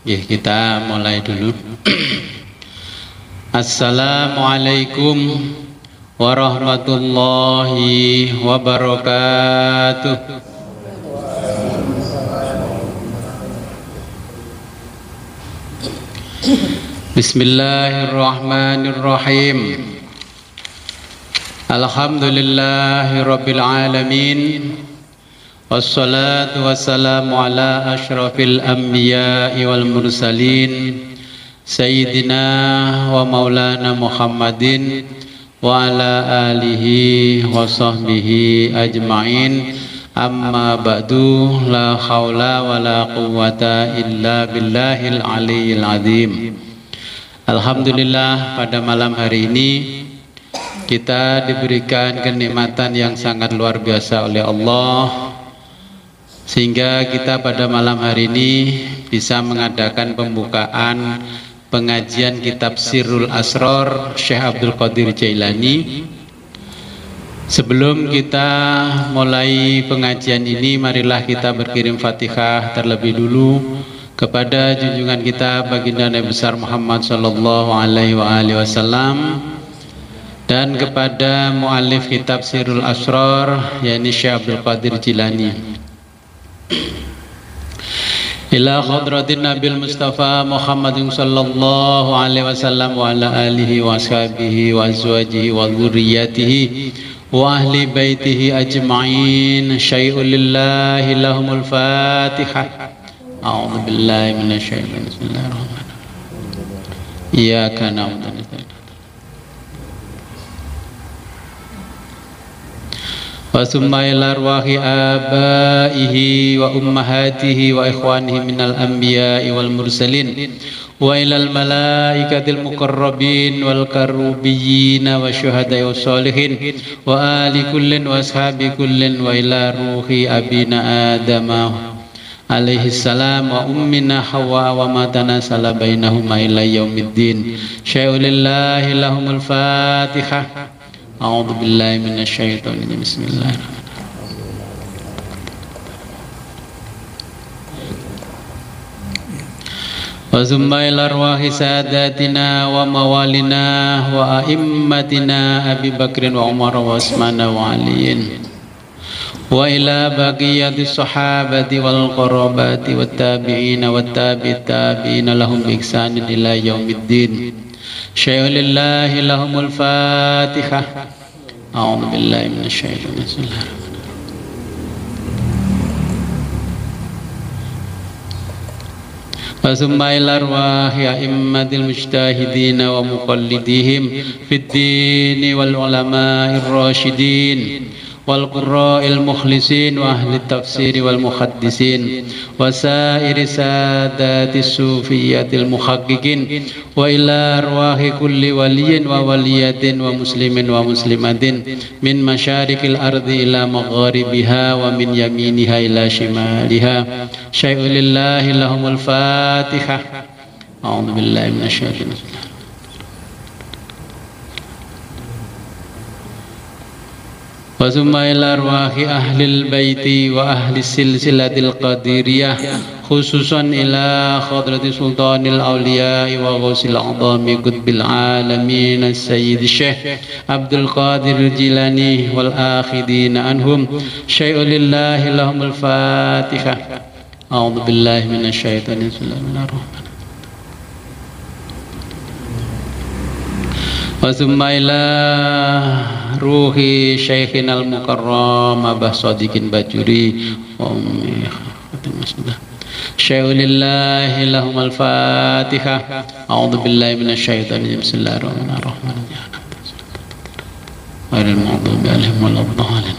Kita mulai dulu. Assalamualaikum warahmatullahi wabarakatuh. Bismillahirrahmanirrahim. Alhamdulillahi rabbil alamin. Wassalatu wassalamu ala ashrafil anbiya'i wal mursalin Sayyidina wa maulana Muhammadin wa ala alihi wa sahbihi ajma'in. Amma ba'du, la hawla wa la quwwata illa billahil aliyyil azim. Alhamdulillah, pada malam hari ini kita diberikan kenikmatan yang sangat luar biasa oleh Allah, sehingga kita pada malam hari ini bisa mengadakan pembukaan pengajian kitab Sirrul Asrar Syekh Abdul Qadir Jailani. Sebelum kita mulai pengajian ini, marilah kita berkirim Fatihah terlebih dulu kepada junjungan kita baginda Nabi besar Muhammad sallallahu alaihi wasallam, dan kepada muallif kitab Sirrul Asrar yakni Syekh Abdul Qadir Jailani. Ila hadratin Nabil Mustafa Muhammadin sallallahu alaihi wasallam wa ala alihi wa ashabihi wa azwajihi wa dzurriyyatihi wa ahli baitihi ajma'in. Syai'un lillahi lahumul Fatihah. A'udzu billahi minasyaitonir rajim. Bismillahirrahmanirrahim. Iyyaka na'budu wa iyyaka wa summa ila arwahi abaihi wa ummahatihi wa ikhwanihi minal anbiya'i wal mursalin wa ilal malaikatil muqarrabin wal karubiyyin wa syuhada'i was solihin wa ali kullin wa ashabi kullin wa ila ruhi abina adama alaihi salam wa ummina Hawa wa ma tanasala bainahuma ila yaumiddin. Syai'un lillahi lahumul Fatihah. A'udzu billahi minasyaitonir rajim. Bismillahirrahmanirrahim. Wa summa ila arwahi sadatina wa mawalina wa a'immatina Abi Bakrin wa Umar wa Utsman wa Aliin wa ila baqiyati sahabati wal qarabati wat tabi'ina wat tabi'ina lahum bi ihsanin ila yaumiddin. Syai'un lillahi lahumul Fatihah. A'udzu billahi minasyaitonir rajim. Wa summa ila arwahi a'immatil mujtahidin wa muqallidihim fid din wal ulama'ir rasyidin wal qurra'il mukhlisin wa ahli tafsir wal muhaddisin wa sa'iri sadatis sufiyyatil muhaqqiqin wa ila arwahi kulli waliyin wa waliyatin wa muslimin wa muslimatin min masyarikil ardi ila magharibiha wa min yaminiha ila shimaliha. Syai'un lillahi lahumul Fatihah. A'udzu billahi minasyaitonir rajim. Wa summa ila arwahi ahlil baiti wa ahli silsilatil qadiriyah, khususan ila khadrati sultanil awliya wa ghausil a'dami qutbil alamin as-sayyid Syekh Abdul Qadir Jilani wal akhidin anhum. Syai'un lillahi lahumul Fatihah. A'udzu billahi minasyaitonir rajim. Wa summa ila ruhi syaikhina al-mukarram Abah Sadiqin Bajuri wa ummi Fatimah. Syai'un lillahi lahumul Fatihah. A'udzu billahi minasyaitonir rajim. Bismillahirrahmanirrahim. Ghairil maghdubi 'alaihim waladdallin.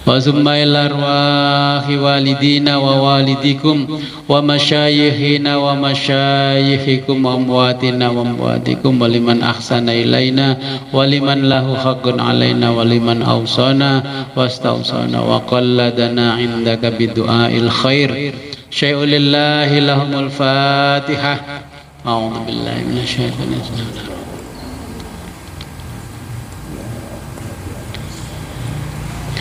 Wa summa ila arwahi walidina wa walidikum wa masyayikhina wa masyayikhikum wa amwatina wa amwatikum wa liman ahsana ilaina wa liman lahu haqqun alaina wa liman awsana wa astawsana wa qalladana indaka bidu'ail khair. Syai'un lillahi lahumul Fatihah. A'udzu billahi minasyaitonir rajim.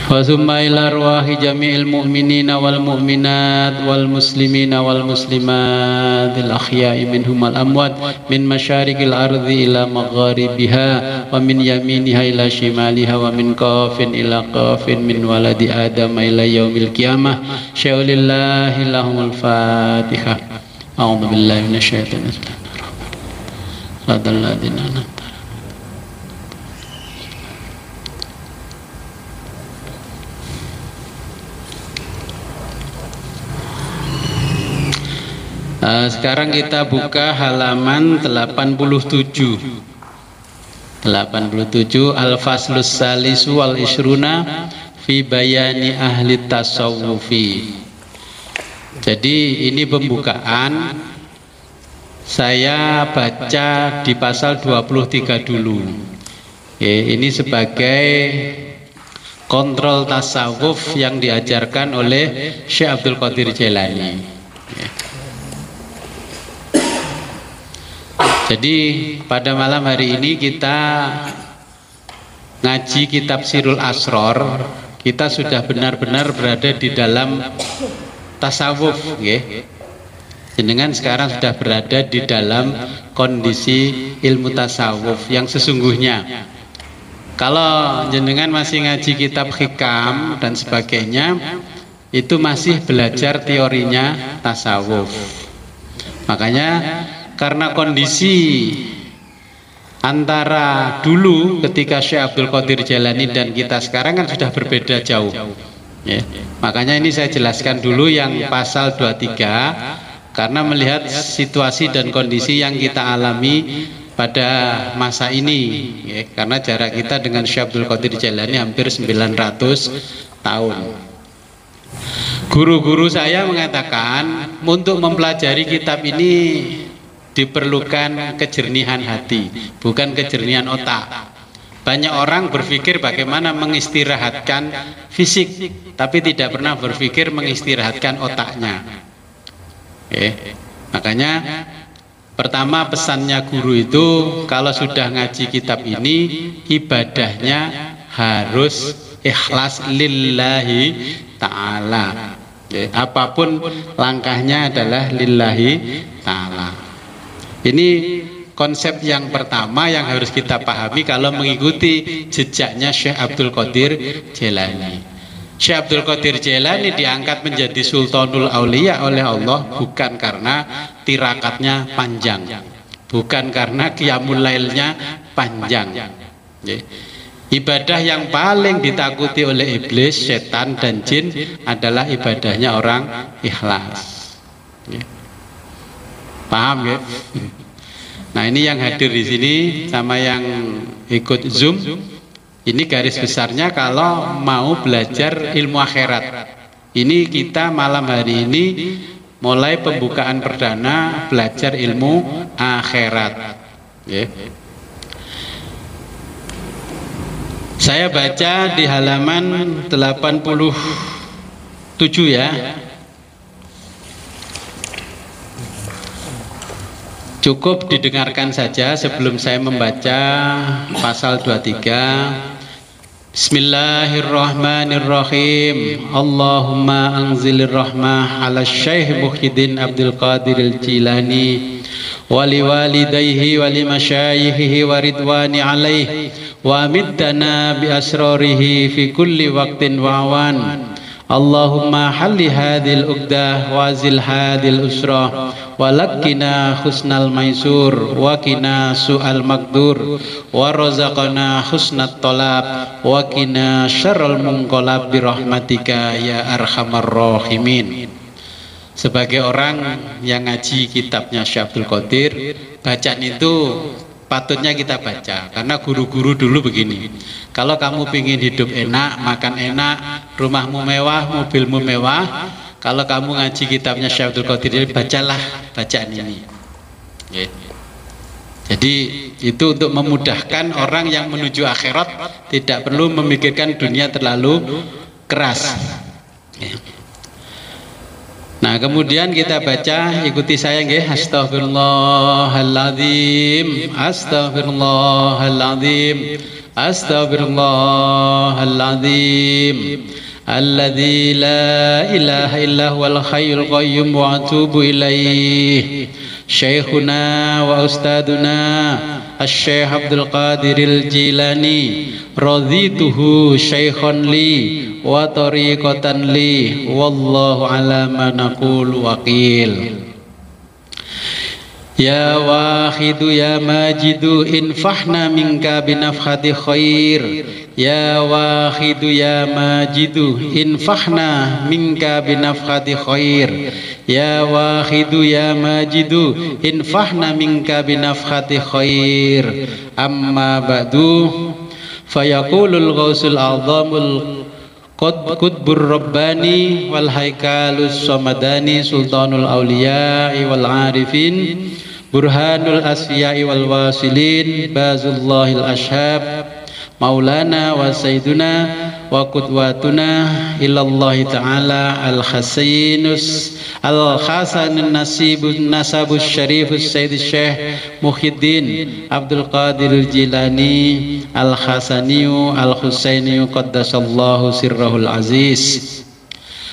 wa summa ila arwahi jami'il mu'minina wal mu'minat wal muslimina wal muslimat al ahya'i minhum al amwat min masyariqil ardi ila magharibiha wa min yaminiha ila shimaliha wa min qafin ila qafin min waladi adam ila yaumil qiyamah. Syaulillahi lahumul fatihah. A'udzu billahi minasyaitonir rajim. Sekarang kita buka halaman 87. Al-Faslus Salisu wal Ishruna fi bayani ahli tasawufi. Jadi ini pembukaan. Saya baca di pasal 23 dulu. Ini sebagai kontrol tasawuf yang diajarkan oleh Syekh Abdul Qadir Jailani. Jadi pada malam hari ini kita ngaji kitab Sirul Asror. Kita sudah benar-benar berada di dalam tasawuf, jenengan sekarang sudah berada di dalam kondisi ilmu tasawuf yang sesungguhnya. Kalau jenengan masih ngaji kitab hikam dan sebagainya, itu masih belajar teorinya tasawuf. Makanya karena kondisi antara dulu ketika Syekh Abdul Qadir Jailani dan kita sekarang kan sudah berbeda jauh, makanya ini saya jelaskan dulu yang pasal 23 karena melihat situasi dan kondisi yang kita alami pada masa ini, karena jarak kita dengan Syekh Abdul Qadir Jailani hampir 900 tahun. Guru-guru saya mengatakan untuk mempelajari kitab ini diperlukan kejernihan hati, bukan kejernihan otak. Banyak orang berpikir bagaimana mengistirahatkan fisik, tapi tidak pernah berpikir mengistirahatkan otaknya. Makanya pertama pesannya guru itu kalau sudah ngaji kitab ini, ibadahnya harus ikhlas lillahi ta'ala. Apapun langkahnya adalah lillahi ta'ala. Ini konsep yang pertama yang harus kita pahami kalau mengikuti jejaknya Syekh Abdul Qadir Jailani. Syekh Abdul Qadir Jailani diangkat menjadi Sultanul Aulia oleh Allah bukan karena tirakatnya panjang, bukan karena qiyamul lailnya panjang. Ibadah yang paling ditakuti oleh iblis, setan dan jin adalah ibadahnya orang ikhlas. Paham ya? Nah ini yang hadir di sini sama yang ikut Zoom. Ini garis besarnya kalau mau belajar ilmu akhirat. Ini kita malam hari ini mulai pembukaan perdana belajar ilmu akhirat. Saya baca di halaman 87 ya. Cukup didengarkan saja sebelum saya membaca pasal 23. Bismillahirrahmanirrahim. Allahumma anzilir rahmah ala Syekh Muhyiddin Abdul Qadir Al-Jilani wa liwalidayhi wa limasyayikhihi wa ridwani alaihi wa amiddana bi asrarihi fi kulli waqtin wa awan. Allahumma halli hadhil uqdah wa zil hadhil usrah wa lakkina husnal maisur wa qina su'al maqdur wa razaqana husnat talab wa qina syarrul munqalab bi rahmatika ya arhamar rahimin. Sebagai orang yang ngaji kitabnya Syekh Abdul Qadir, bacaan itu patutnya kita baca karena guru-guru dulu begini, kalau kamu ingin hidup enak, makan enak, rumahmu mewah, mobilmu mewah, kalau kamu ngaji kitabnya Syekh Abdul Qadir, bacalah bacaan ini. Jadi itu untuk memudahkan orang yang menuju akhirat, tidak perlu memikirkan dunia terlalu keras. Nah kemudian kita baca, ikuti saya nggih. Astaghfirullahaladzim, astaghfirullahaladzim, Astaghfirullahal azim alladzi la ilaha illa huwal hayyul qayyum wa atubu ilaih. Syekhuna wa ustaduna Asy-Syaikh Abdul Qadiril Jilani radhituhu syaikhan li wa tariqatan li wallahu ala ma naqulu waqil. Ya wahidu ya majidu infahna minka binafhati khair. Ya wahidu ya majidu infahna minka binafhati khair. Ya wahidu ya majidu infahna minka binafhati khair. Amma ba'du fayaqulul ghausul a'zamul Qutbur Rabbani wal Haikalus Samadani Sultanul Awliya'i wal Arifin Burhanul Asfiya'i wal Wasilin Bazullahil Ashab Maulana wa Sayyiduna wa Qudwatuna ilallahi ta'ala al-Hasanus al-Hasanun Nasabus Syarifus Sayyid Syekh Muhyiddin Abdul Qadir Jilani al-Hasaniyu al-Husainiyu qaddasallahu sirrahul aziz.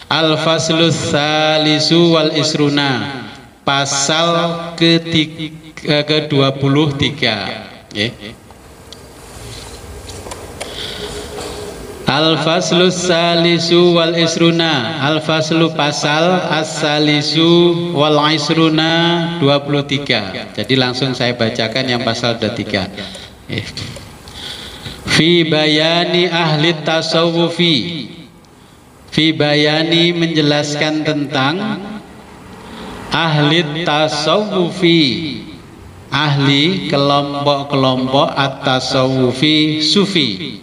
Al-Faslus Salisu wal Isruna, pasal ke-23. Al-Faslu Salisu wal Isruna. Al-Faslu pasal, As-Salisu wal Isruna 23. Jadi langsung saya bacakan yang pasal 23. Fi bayani ahli tasawufi. Fi bayani menjelaskan tentang ahli tasawufi, ahli kelompok-kelompok at-tasawufi sufi.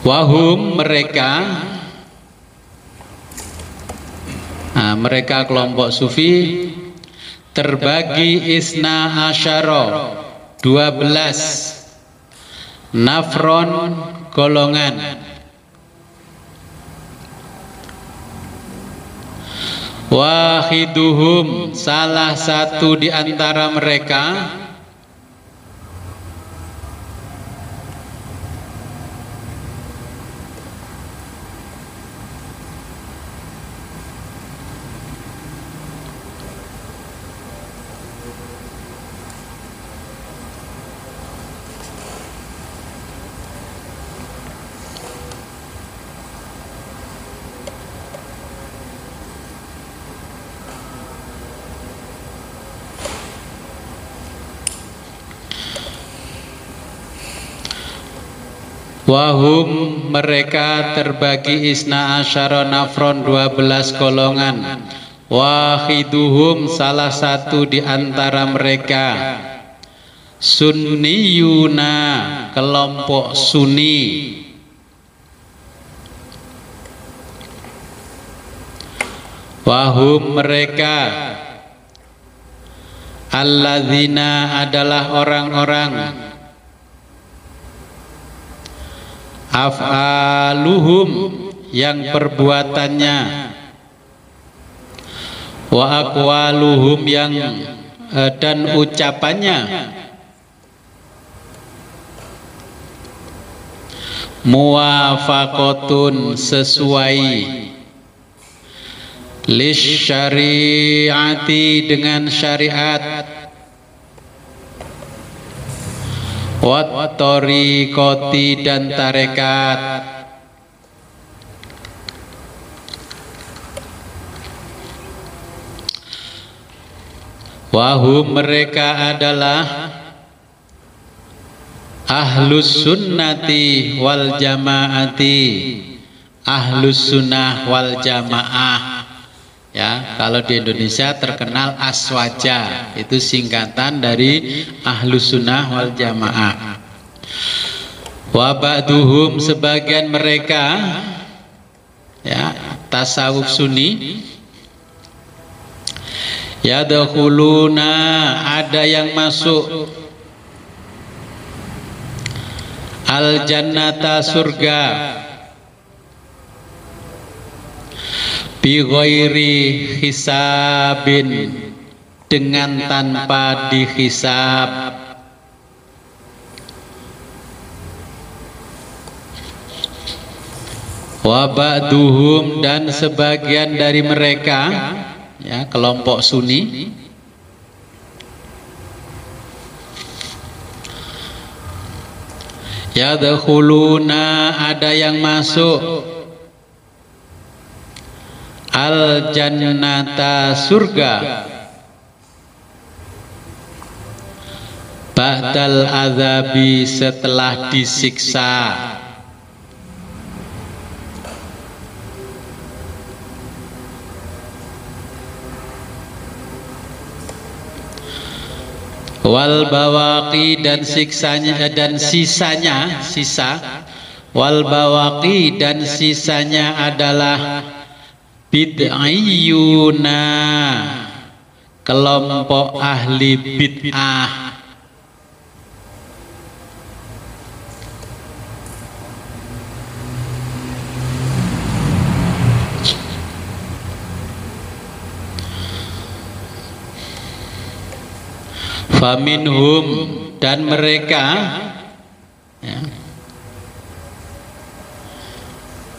Wahum mereka, mereka kelompok sufi terbagi isna asyara 12 nafron golongan. Wahiduhum salah satu di antara mereka wahum mereka terbagi isna asyara nafron 12 golongan. Wahiduhum salah satu di antara mereka sunniyuna kelompok sunni. Wahum mereka alladzina adalah orang-orang af'aluhum yang perbuatannya, wa aqwaluhum yang dan ucapannya, muwafaqatun sesuai, lisyariati dengan syariat, wat tariqati dan tarekat, wahum mereka adalah ahlus sunnati wal jamaati, ahlus sunnah wal jamaah. Ya, kalau di Indonesia terkenal aswaja, itu singkatan dari ahlus sunnah wal jamaah. Wa ba'duhum sebagian mereka, ya, tasawuf sunni, yadkhuluna ada yang masuk al jannata surga, bi ghairi hisabin, dengan tanpa dihisab. Wa ba'duhum, dan sebagian dari mereka, ya, kelompok Sunni, yadkhuluna, ada yang masuk al jannata, surga, ba'dal azabi, setelah disiksa. Wal bawaqi, dan siksanya dan sisanya, wal bawaqi, dan sisanya adalah bid'ayyuna, kelompok ahli bid'ah. Faminhum, dan mereka, ya.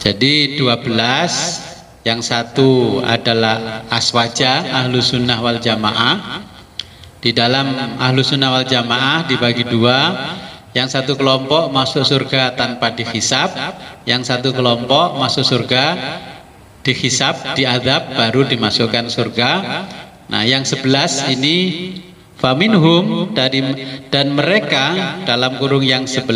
Jadi 12, yang satu adalah aswaja ahlu sunnah wal jamaah. Di dalam ahlu sunnah wal jamaah dibagi dua, yang satu kelompok masuk surga tanpa dihisab, yang satu kelompok masuk surga dihisab, diadab, baru dimasukkan surga. Nah, yang 11 ini faminhum, dan mereka, dalam kurung yang 11,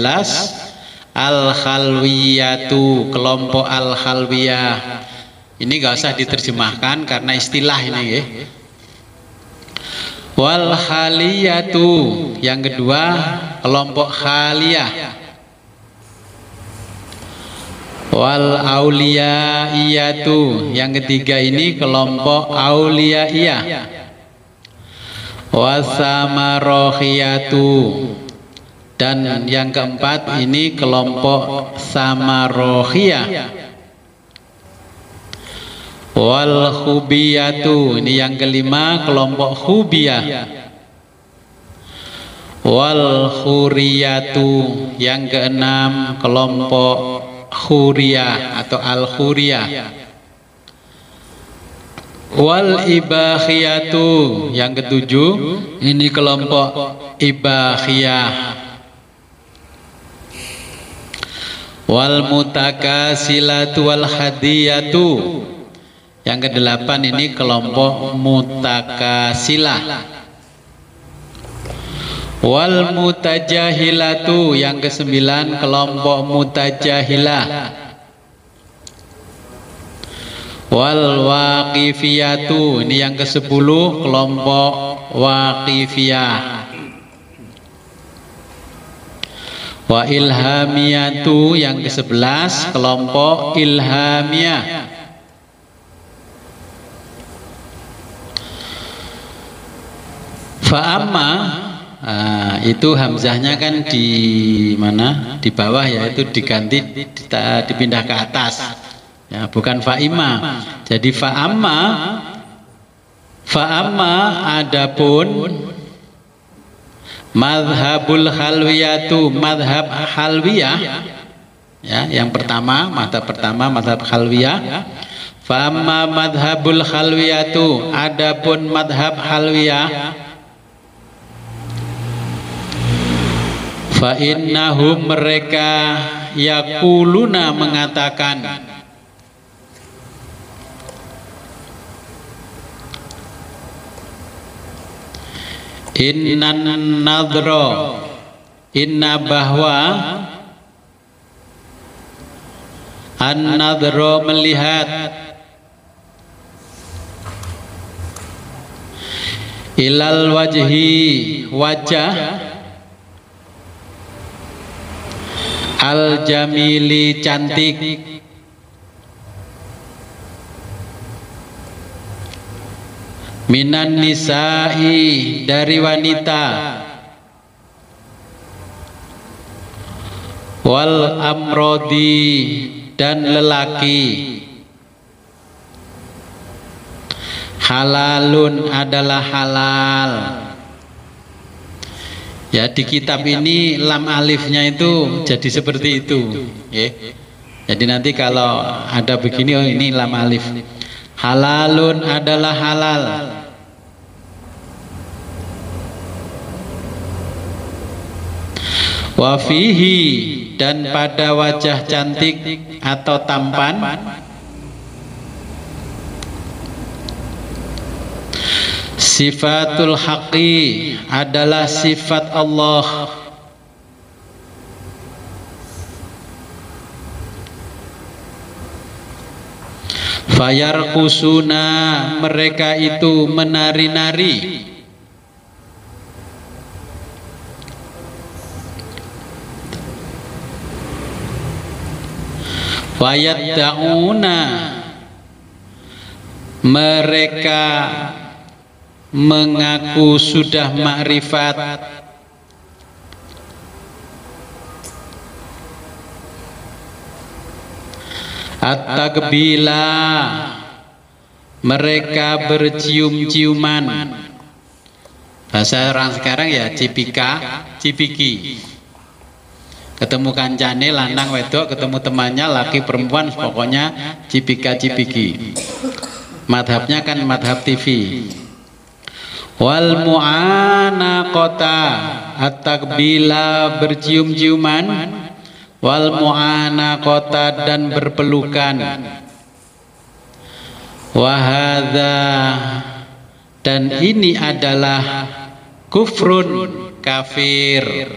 al-khalwiyatu, kelompok al-khalwiyah. Ini gak usah diterjemahkan karena istilah ini, ya. Wal khaliyatu, yang kedua kelompok khaliyah. Wal auliyaiyatu, yang ketiga ini kelompok auliyaiyah. Wasamarohiyatu, dan yang keempat ini kelompok samarohiyah. Wal khubiyatu, ini yang kelima kelompok khubiyah. Wal khuriyatu, yang keenam kelompok khuriyah atau al khuriyah. Wal ibakhiyatu, yang ketujuh ini kelompok ibakhiyah. Wal mutakasilatu wal hadiyatu, yang kedelapan ini kelompok mutakasilah. Wal mutajahilatu, yang kesembilan kelompok mutajahilah. Wal waqifiyatu, ini yang ke-10 kelompok waqifiyah. Wa ilhamiyatu, yang ke-11 kelompok ilhamiyah. Fa'amma, itu hamzahnya kan di mana? Di bawah, ya, itu diganti, dipindah ke atas. Ya, bukan fa'ima. Jadi fa'amma adapun madhabul khalwiyatu, madhab khalwiyah, ya, yang pertama, madhab khalwiyah. Fa'amma madhabul khalwiyatu, adapun madhab khalwiyah, fa'innahum, mereka yaquluna, mengatakan, innan nadro, inna, bahwa an nadro, melihat, ilal wajhi, wajah, al jamili, cantik, minan nisa'i, dari wanita, wal amrodi, dan lelaki, Halalun adalah halal. Ya, di kitab ini lam alifnya itu jadi seperti itu. Jadi nanti kalau ada begini, oh ini lam alif. Halalun adalah halal. Wafihi, dan pada wajah cantik atau tampan, sifatul haqqi adalah sifat Allah. Fayarkusuna, mereka itu menari-nari. Wayadda'una, mereka mengaku sudah makrifat. At-takbila, mereka bercium-ciuman. Bahasa orang sekarang ya cipika, cipiki. Ketemu kancane lanang wedok, ketemu temannya laki perempuan, pokoknya cipika cipiki. Madhabnya kan madhab TV. Wal mu'anaqata, at-takbila bercium-ciuman, wal mu'anaqata dan berpelukan. Wahadha, dan ini adalah kufrun, kafir.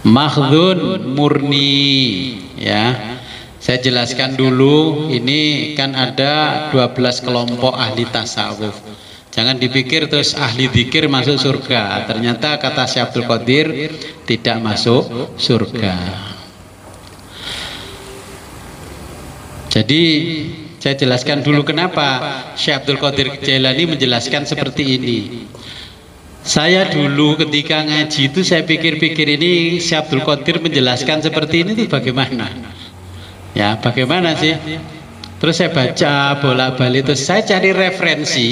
Makhdhun, murni. Ya, saya jelaskan dulu, ini kan ada 12 kelompok ahli tasawuf. Jangan dipikir terus ahli dzikir masuk surga. Ternyata kata Syekh Abdul Qadir tidak masuk surga. Jadi saya jelaskan dulu kenapa Syekh Abdul Qadir Jailani menjelaskan seperti ini. Saya dulu ketika ngaji itu saya pikir-pikir ini Syekh Abdul Qadir menjelaskan seperti ini itu bagaimana? Ya, bagaimana sih? Terus saya baca bolak-balik, terus saya cari referensi.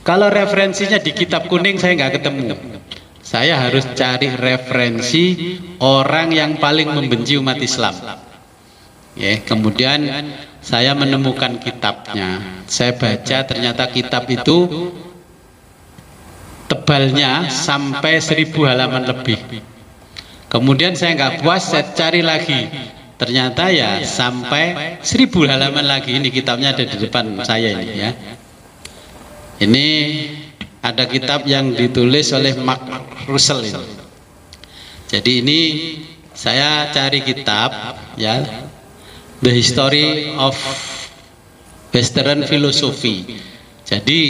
Kalau referensinya di kitab kuning saya nggak ketemu. Saya harus cari referensi orang yang paling membenci umat Islam. Ya, kemudian saya menemukan kitabnya. Saya baca, ternyata kitab itu tebalnya sampai 1000 halaman lebih. Kemudian saya nggak puas, saya cari lagi. Ternyata ya sampai 1000 halaman lagi. Ini kitabnya ada di depan saya ini ya. Ini ada kitab yang ditulis oleh Mark Russell ini. Jadi ini saya cari kitab ya, The History of Western Philosophy. Jadi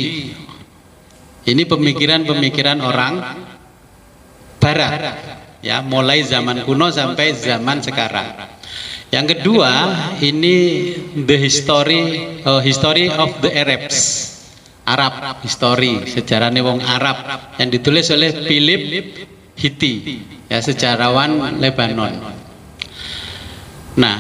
ini pemikiran-pemikiran orang Barat, ya, mulai zaman kuno sampai zaman sekarang. Yang kedua, ini the history of the Arabs, Arab history, sejarahnya wong Arab, yang ditulis oleh Philip Hitti, ya, sejarawan Lebanon. Nah,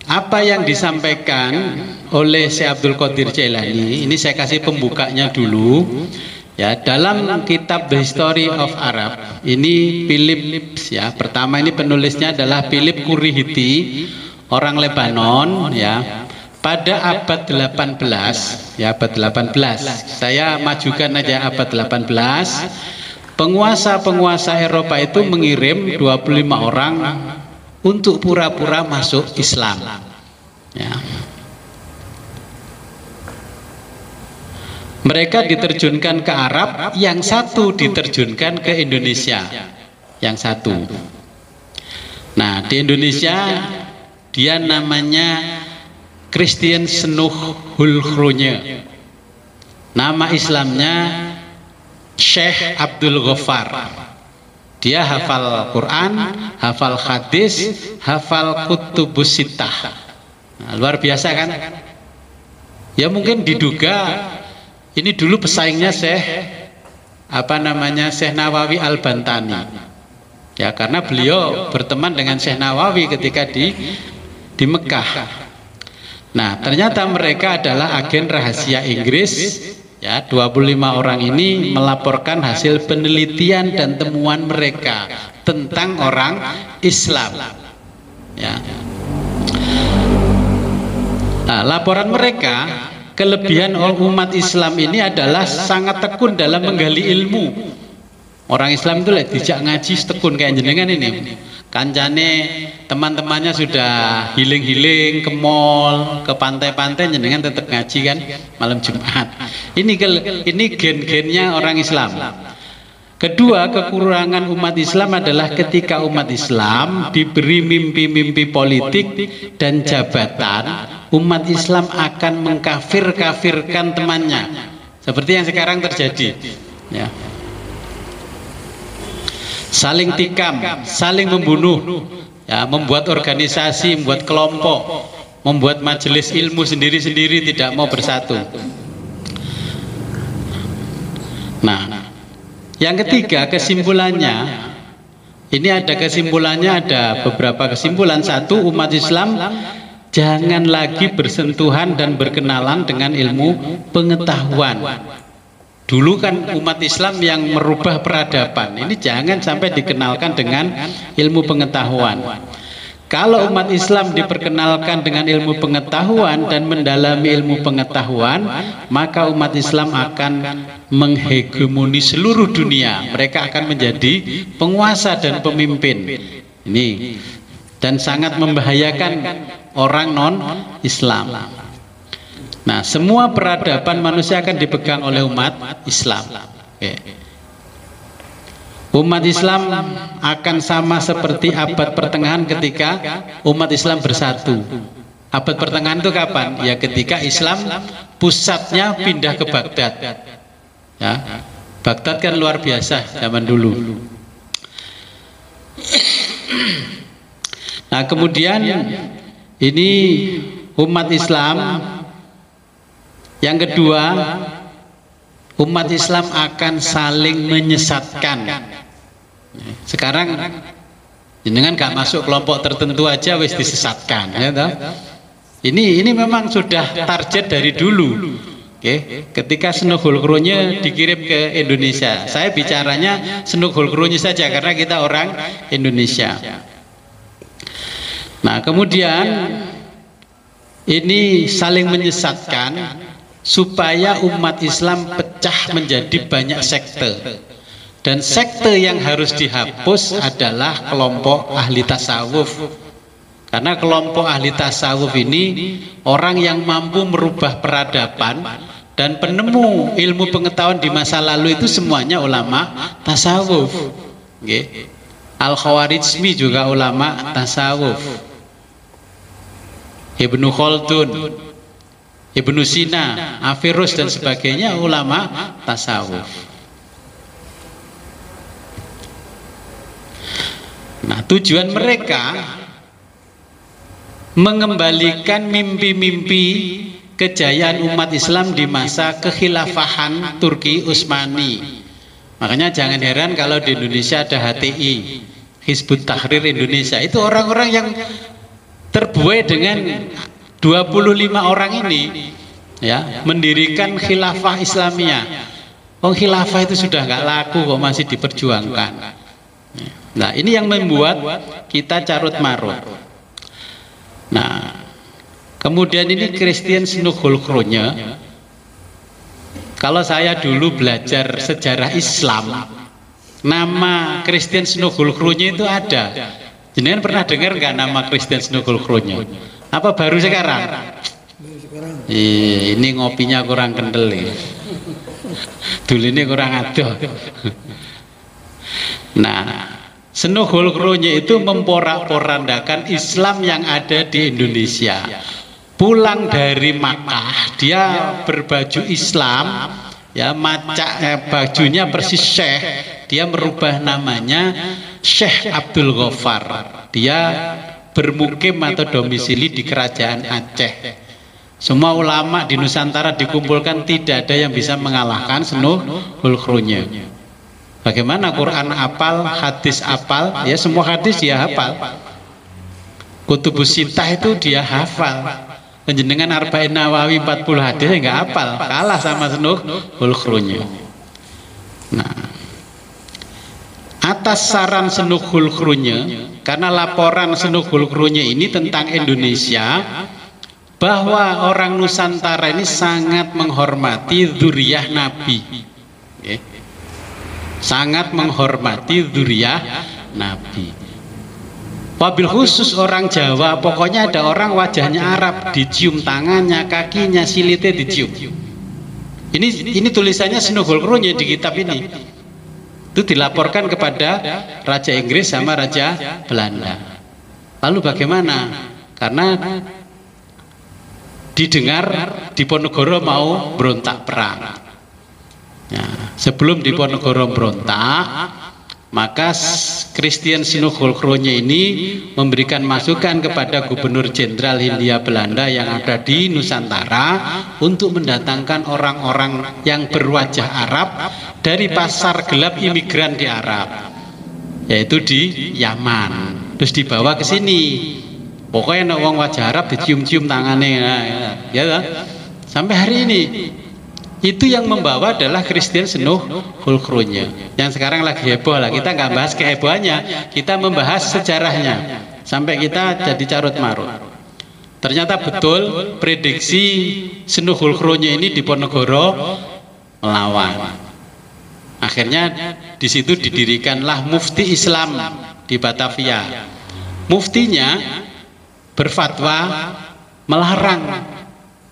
apa yang disampaikan oleh Syekh Abdul Qadir Jailani, ini saya kasih pembukanya dulu. Ya, dalam kitab The History of Arab ini Philip, ya, pertama ini penulisnya adalah Philip Kurihiti, orang Lebanon, ya, pada abad 18, ya, abad 18. Saya majukan aja abad 18. Penguasa-penguasa Eropa itu mengirim 25 orang untuk pura-pura masuk Islam. Ya. Mereka diterjunkan ke Arab, yang satu diterjunkan ke Indonesia, yang satu. Nah, di Indonesia dia namanya Christian Senuh Hulkronya. Nama Islamnya Syekh Abdul Ghaffar. Dia hafal Quran, hafal hadis, hafal kutubus sittah. Nah, luar biasa kan? Ya mungkin diduga ini dulu pesaingnya Syekh Syekh Nawawi Al-Bantani. Ya, karena beliau berteman dengan Syekh Nawawi ketika di Mekah. Nah, ternyata mereka adalah agen rahasia Inggris. Ya, 25 orang ini melaporkan hasil penelitian dan temuan mereka tentang orang Islam. Ya. Nah, laporan mereka, kelebihan umat Islam ini adalah sangat tekun dalam menggali ilmu. Orang Islam itu dijak ngaji tekun kayak jenengan ini. Kancane teman-temannya sudah healing-healing ke mall, ke pantai-pantai, jenengan tetap ngaji kan malam Jumat. Ini gen-gennya orang Islam. Kedua, kekurangan umat Islam adalah ketika umat Islam diberi mimpi-mimpi politik dan jabatan, umat Islam akan mengkafir-kafirkan temannya. Seperti yang sekarang terjadi. Ya. Saling tikam, saling membunuh, ya, membuat organisasi, membuat kelompok, membuat majelis ilmu sendiri-sendiri tidak mau bersatu. Nah, yang ketiga kesimpulannya, ini ada beberapa kesimpulan. Satu, umat Islam jangan lagi bersentuhan dan berkenalan dengan ilmu pengetahuan. Dulu kan umat Islam yang merubah peradaban, ini jangan sampai dikenalkan dengan ilmu pengetahuan. Kalau umat Islam diperkenalkan dengan ilmu pengetahuan dan mendalami ilmu pengetahuan, maka umat Islam akan menghegemoni seluruh dunia. Mereka akan menjadi penguasa dan pemimpin. Ini dan sangat membahayakan orang non-Islam. Nah, semua peradaban manusia akan dipegang oleh umat Islam. Oke. Umat Islam akan sama seperti abad pertengahan ketika umat Islam bersatu. Abad pertengahan itu kapan? Ya ketika Islam pusatnya pindah ke Baghdad. Ya, Baghdad kan luar biasa zaman dulu. Nah, kemudian ini umat Islam. Yang kedua, umat Islam akan saling menyesatkan. Sekarang jenengan gak masuk kelompok tertentu aja wis disesatkan, ya toh? Ini memang sudah target dari dulu. Oke, ketika Senogolkronya dikirim ke Indonesia, saya bicaranya Senogolkronya saja karena kita orang Indonesia. Nah, kemudian ini saling menyesatkan supaya umat Islam pecah menjadi banyak sekte. Dan sekte yang harus dihapus adalah kelompok ahli tasawuf. Karena kelompok ahli tasawuf ini orang yang mampu merubah peradaban dan penemu ilmu pengetahuan di masa lalu itu semuanya ulama tasawuf. Okay. Al-Khawarizmi juga ulama tasawuf. Ibnu Khaldun, Ibnu Sina, Averroes dan sebagainya ulama tasawuf. Nah, tujuan mereka mengembalikan mimpi-mimpi kejayaan umat Islam di masa kekhilafahan Turki Utsmani. Makanya jangan heran kalau di Indonesia ada HTI, Hizbut Tahrir Indonesia. Itu orang-orang yang terbuai dengan 25 orang ini, ya, mendirikan khilafah Islamiyah. Khilafah itu sudah nggak laku kok masih diperjuangkan. Nah, ini yang membuat kita carut marut. Nah, kemudian ini Christian Senogolkronya. Kalau saya dulu belajar sejarah Islam, nama Christian Senogolkronya itu ada. Jenengan pernah dengar nggak nama Christian Senogolkronya? Apa baru sekarang? Ini ngopinya kurang kental ya. Dulu ini kurang adoh. Nah, Senogolkronya itu memporak-porandakan Islam yang ada di Indonesia. Pulang dari Makkah, dia berbaju Islam, ya, bajunya persis Syekh. Dia merubah namanya Syekh Abdul Ghaffar. Dia bermukim atau domisili di kerajaan Aceh. Semua ulama di Nusantara dikumpulkan, tidak ada yang bisa mengalahkan Senogolkronya. Bagaimana Quran apal, hadis apal, ya semua hadis dia hafal. Kutubus Sittah itu dia hafal. Penjenengan Arba'in Nawawi 40 hadis nggak hafal, kalah sama Senuhul Khrunya. Nah, atas saran Senuhul Khrunya, karena laporan Senuhul Khrunya ini tentang Indonesia, bahwa orang Nusantara ini sangat menghormati dzurriyyah Nabi, sangat menghormati dzurriyyah Nabi. Wabil khusus orang Jawa, pokoknya ada orang wajahnya Arab, dicium tangannya, kakinya, silitnya dicium. Ini tulisannya Senuhul Khrunya di kitab ini. Itu dilaporkan kepada Raja Inggris sama Raja Belanda. Lalu bagaimana? Karena didengar Diponegoro mau berontak perang. Ya, sebelum Diponegoro berontak, maka Christian Senuhul Khrunya ini memberikan masukan kepada Gubernur Jenderal Hindia Belanda yang ada di Nusantara untuk mendatangkan orang-orang yang berwajah Arab dari pasar gelap imigran di Arab, yaitu di Yaman, terus dibawa ke sini. Pokoknya wong wajah Arab dicium-cium tangannya, ya, sampai hari ini. Itu yang membawa adalah Christian Senuhul Khrunya yang sekarang lagi heboh lah. Kita nggak bahas kehebohannya, kita membahas sejarahnya sampai kita jadi carut marut. Ternyata betul prediksi Senuhul Khrunya ini Diponegoro melawan. Akhirnya di situ didirikanlah Mufti Islam di Batavia. Muftinya berfatwa melarang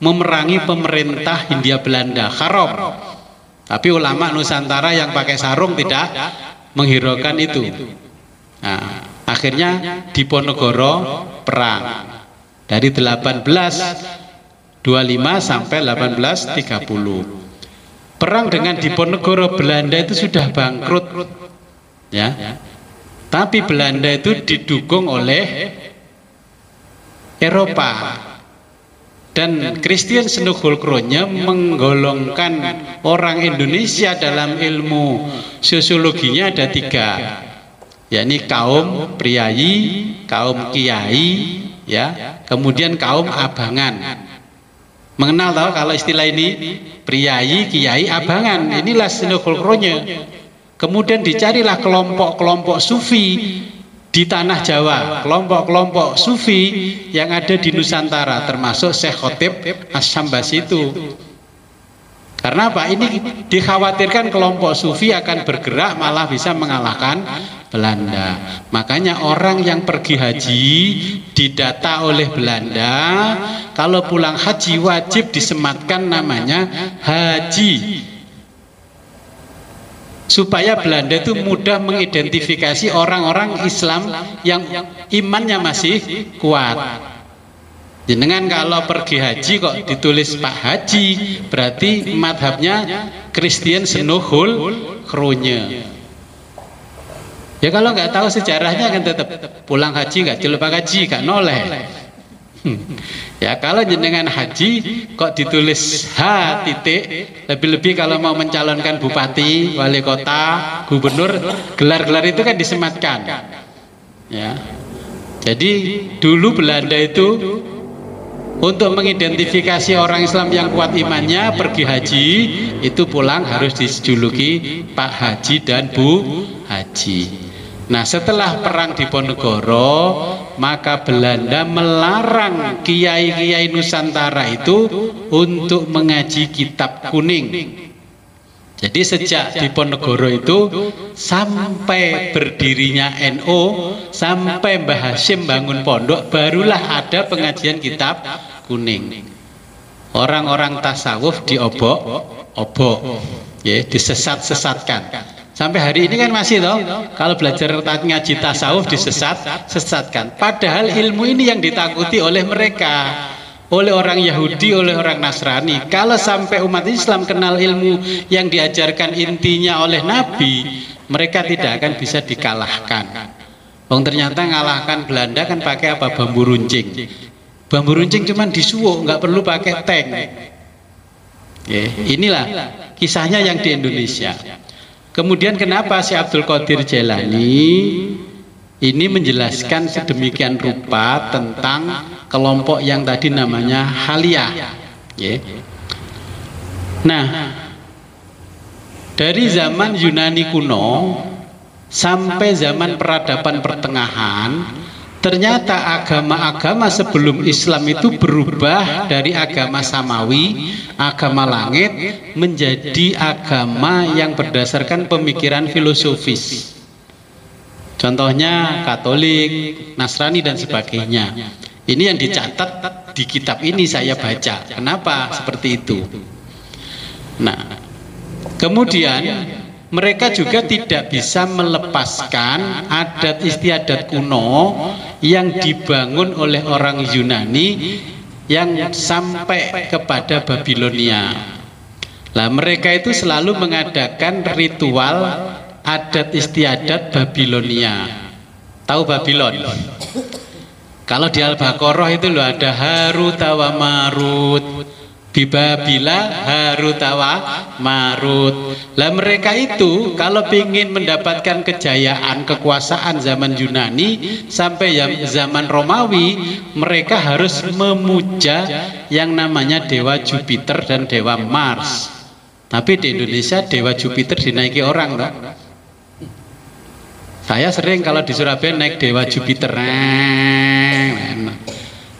memerangi pemerintah Hindia Belanda, haram. Tapi ulama Nusantara yang pakai sarung tidak menghiraukan itu. Nah, akhirnya Diponegoro perang dari 1825 sampai 1830. Perang dengan Diponegoro, Belanda itu sudah bangkrut, ya. Tapi Belanda itu didukung oleh Eropa. Dan Christian Senuhul Khrunya menggolongkan orang Indonesia dalam ilmu sosiologinya ada 3, yakni kaum priayi, kaum kiai, ya, kemudian kaum abangan. Mengenal tahu kalau istilah ini priayi, kiai, abangan. Inilah Senuhul Khrunya. Kemudian dicarilah kelompok-kelompok sufi di tanah Jawa, kelompok-kelompok sufi yang ada di Nusantara, termasuk Syekh Khotib Asy-Syambasi itu. Karena apa? Ini dikhawatirkan kelompok sufi akan bergerak malah bisa mengalahkan Belanda. Makanya orang yang pergi haji didata oleh Belanda, kalau pulang haji wajib disematkan namanya haji, supaya Belanda itu mudah mengidentifikasi orang-orang Islam yang imannya masih kuat. Jenengan kalau pergi haji kok ditulis Pak Haji, berarti madhabnya Christian Senuhul Khrunya. Ya kalau nggak tahu sejarahnya kan tetap pulang haji nggak celuk Pak Haji, nggak noleh. Ya kalau jenengan haji kok ditulis H titik, lebih-lebih kalau mau mencalonkan bupati, wali kota, gubernur, gelar-gelar itu kan disematkan. Ya. Jadi dulu Belanda itu untuk mengidentifikasi orang Islam yang kuat imannya pergi haji, itu pulang harus dijuluki Pak Haji dan Bu Haji. Nah setelah perang Diponegoro, maka Belanda melarang kiai-kiai Nusantara itu untuk mengaji kitab kuning. Jadi sejak Diponegoro itu sampai berdirinya NU, sampai Mbah Hasyim bangun pondok, barulah ada pengajian kitab kuning. Orang-orang tasawuf diobok-obok, ya, disesat-sesatkan. Sampai hari ini kan masih toh, kalau belajar ngaji tasawuf disesatkan. Padahal ilmu ini yang ditakuti oleh mereka, oleh orang Yahudi, oleh orang Nasrani. Kalau sampai umat Islam kenal ilmu yang diajarkan intinya oleh Nabi, mereka tidak akan bisa dikalahkan. Ternyata ngalahkan Belanda kan pakai apa? Bambu runcing. Bambu runcing cuman disuwuk, nggak perlu pakai tank. Inilah kisahnya yang di Indonesia. Kemudian kenapa si Abdul Qadir Jailani Ini menjelaskan sedemikian rupa tentang kelompok yang tadi namanya Haliyah. Nah, dari zaman Yunani kuno sampai zaman peradaban pertengahan, ternyata agama-agama sebelum Islam itu berubah dari agama samawi, agama langit, menjadi agama yang berdasarkan pemikiran filosofis. Contohnya Katolik, Nasrani dan sebagainya. Ini yang dicatat di kitab ini saya baca. Kenapa seperti itu? Nah, kemudian mereka juga tidak bisa melepaskan adat istiadat kuno yang dibangun oleh orang Yunani yang sampai kepada Babilonia. Lah mereka itu selalu mengadakan ritual adat istiadat Babilonia. Tahu Babilon? Kalau di Al-Baqarah itu loh ada Harut wa Marut, di Babila Harut wa Marut. Lah mereka itu kalau ingin mendapatkan kejayaan kekuasaan zaman Yunani sampai zaman Romawi, mereka harus memuja yang namanya dewa Jupiter dan dewa Mars. Tapi di Indonesia dewa Jupiter dinaiki orang toh. Saya sering kalau di Surabaya naik dewa Jupiter.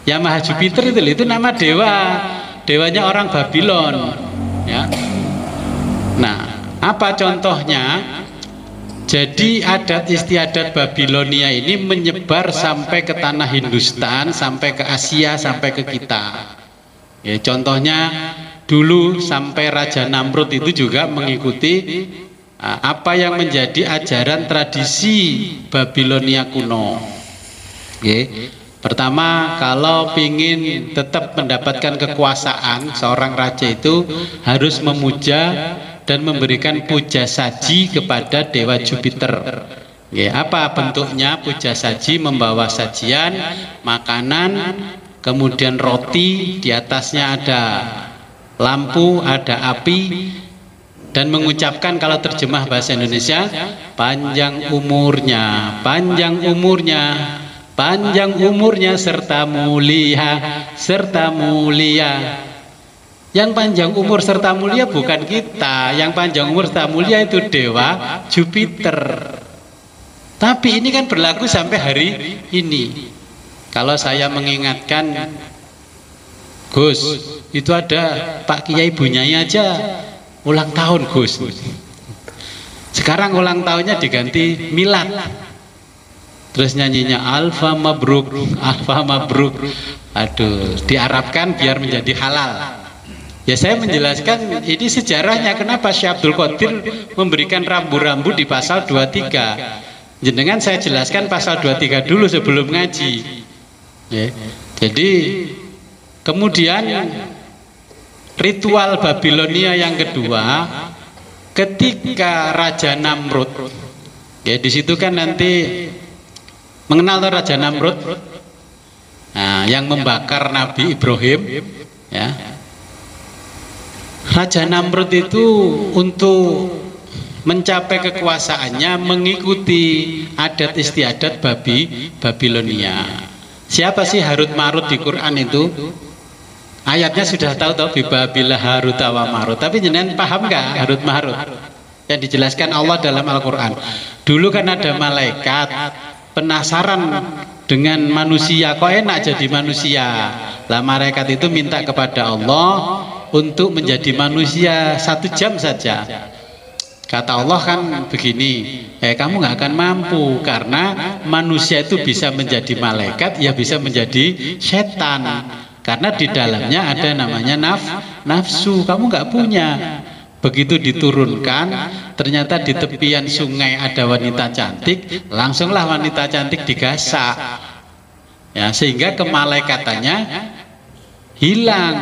Ya Maha Jupiter itu nama dewa. Dewanya orang Babylon, ya. Nah, apa contohnya? Jadi adat istiadat Babilonia ini menyebar sampai ke tanah Hindustan, sampai ke Asia, sampai ke kita. Ya, contohnya dulu sampai Raja Namrud itu juga mengikuti apa yang menjadi ajaran tradisi Babilonia kuno. Pertama, kalau ingin tetap mendapatkan kekuasaan, seorang raja itu harus memuja dan memberikan puja saji kepada dewa Jupiter. Apa bentuknya puja saji? Membawa sajian, makanan, kemudian roti, di atasnya ada lampu, ada api, dan mengucapkan kalau terjemah bahasa Indonesia, panjang umurnya, panjang umurnya, panjang umurnya serta mulia, serta mulia. Yang panjang umur serta mulia bukan kita, yang panjang umur serta mulia itu dewa Jupiter. Tapi ini kan berlaku sampai hari ini. Kalau saya mengingatkan, Gus, itu ada Pak Kiai Bunyai aja ulang tahun Gus. Sekarang ulang tahunnya diganti milad. Terus nyanyinya Alfa Mabruk, Alfa Mabruk. Aduh, diarabkan biar menjadi halal. Ya saya menjelaskan ini sejarahnya kenapa Syekh Abdul Qadir memberikan rambu-rambu di pasal 23. Jenengan saya jelaskan pasal 23 dulu sebelum ngaji. Ya. Jadi kemudian ritual Babilonia yang kedua, ketika Raja Namrud, ya di situ kan nanti mengenal Raja Namrud, nah, yang membakar Nabi Ibrahim, ya. Raja Namrud itu untuk mencapai kekuasaannya mengikuti adat istiadat Babilonia. Siapa sih Harut Marut di Quran itu? Ayatnya sudah tahu Babila Harut wa Marut. Tapi jenengan paham nggak Harut Marut? Yang dijelaskan Allah dalam Al-Quran. Dulu kan ada malaikat penasaran dengan manusia, kok enak jadi manusia. Lah malaikat itu minta kepada Allah untuk menjadi manusia 1 jam saja. Kata Allah kan begini, kamu nggak akan mampu karena manusia itu bisa menjadi malaikat, ya bisa menjadi setan. Karena di dalamnya ada namanya nafsu, kamu nggak punya. Begitu diturunkan, ternyata di tepian sungai ada wanita cantik, langsunglah wanita cantik digasak, ya, sehingga kemalaikatannya hilang.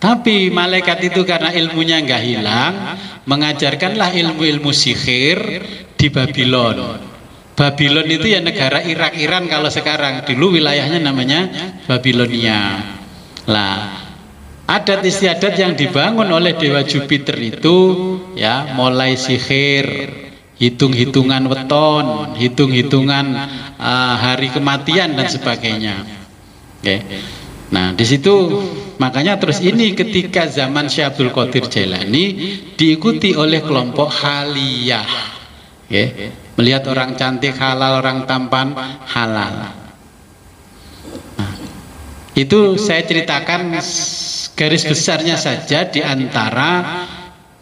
Tapi malaikat itu karena ilmunya nggak hilang, mengajarkanlah ilmu-ilmu sihir di Babylon. Babylon itu ya negara Irak, Iran kalau sekarang. Dulu wilayahnya namanya Babilonia. Lah, adat istiadat yang dibangun oleh dewa Jupiter itu, ya, mulai sihir, hitung-hitungan weton, hitung-hitungan hari kematian dan sebagainya. Oke. Nah, di situ makanya terus ini ketika zaman Syekh Abdul Qadir Jailani diikuti oleh kelompok haliyah. Oke. Melihat orang cantik halal, orang tampan halal. Nah, itu saya ceritakan garis besarnya saja di antara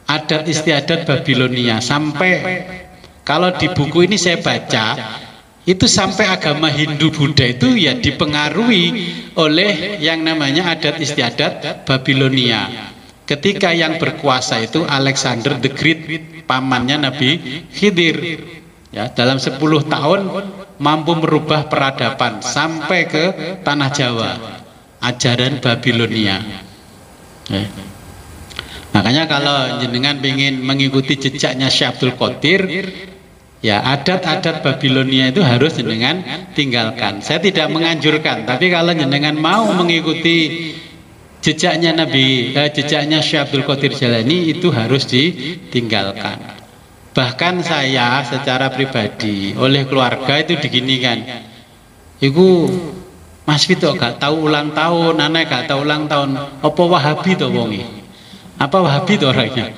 adat istiadat Babilonia. Sampai kalau di buku ini saya baca, itu sampai agama Hindu Buddha itu ya dipengaruhi oleh yang namanya adat istiadat Babilonia. Ketika yang berkuasa itu Alexander the Great, pamannya Nabi Khidir. Ya, dalam 10 tahun mampu merubah peradaban sampai ke tanah Jawa, ajaran Babilonia. Makanya kalau jenengan ingin mengikuti jejaknya Syekh Abdul Qadir, ya adat-adat Babilonia itu harus jenengan tinggalkan. Saya tidak menganjurkan, tapi kalau jenengan mau mengikuti jejaknya jejaknya Syekh Abdul Qadir Jailani itu harus ditinggalkan. Bahkan saya secara pribadi oleh keluarga itu diginikan, iku Mas Vito gak tahu ulang tahun, anak gak tahu ulang tahun, apa Wahabi to wongi? Apa Wahabi to orangnya?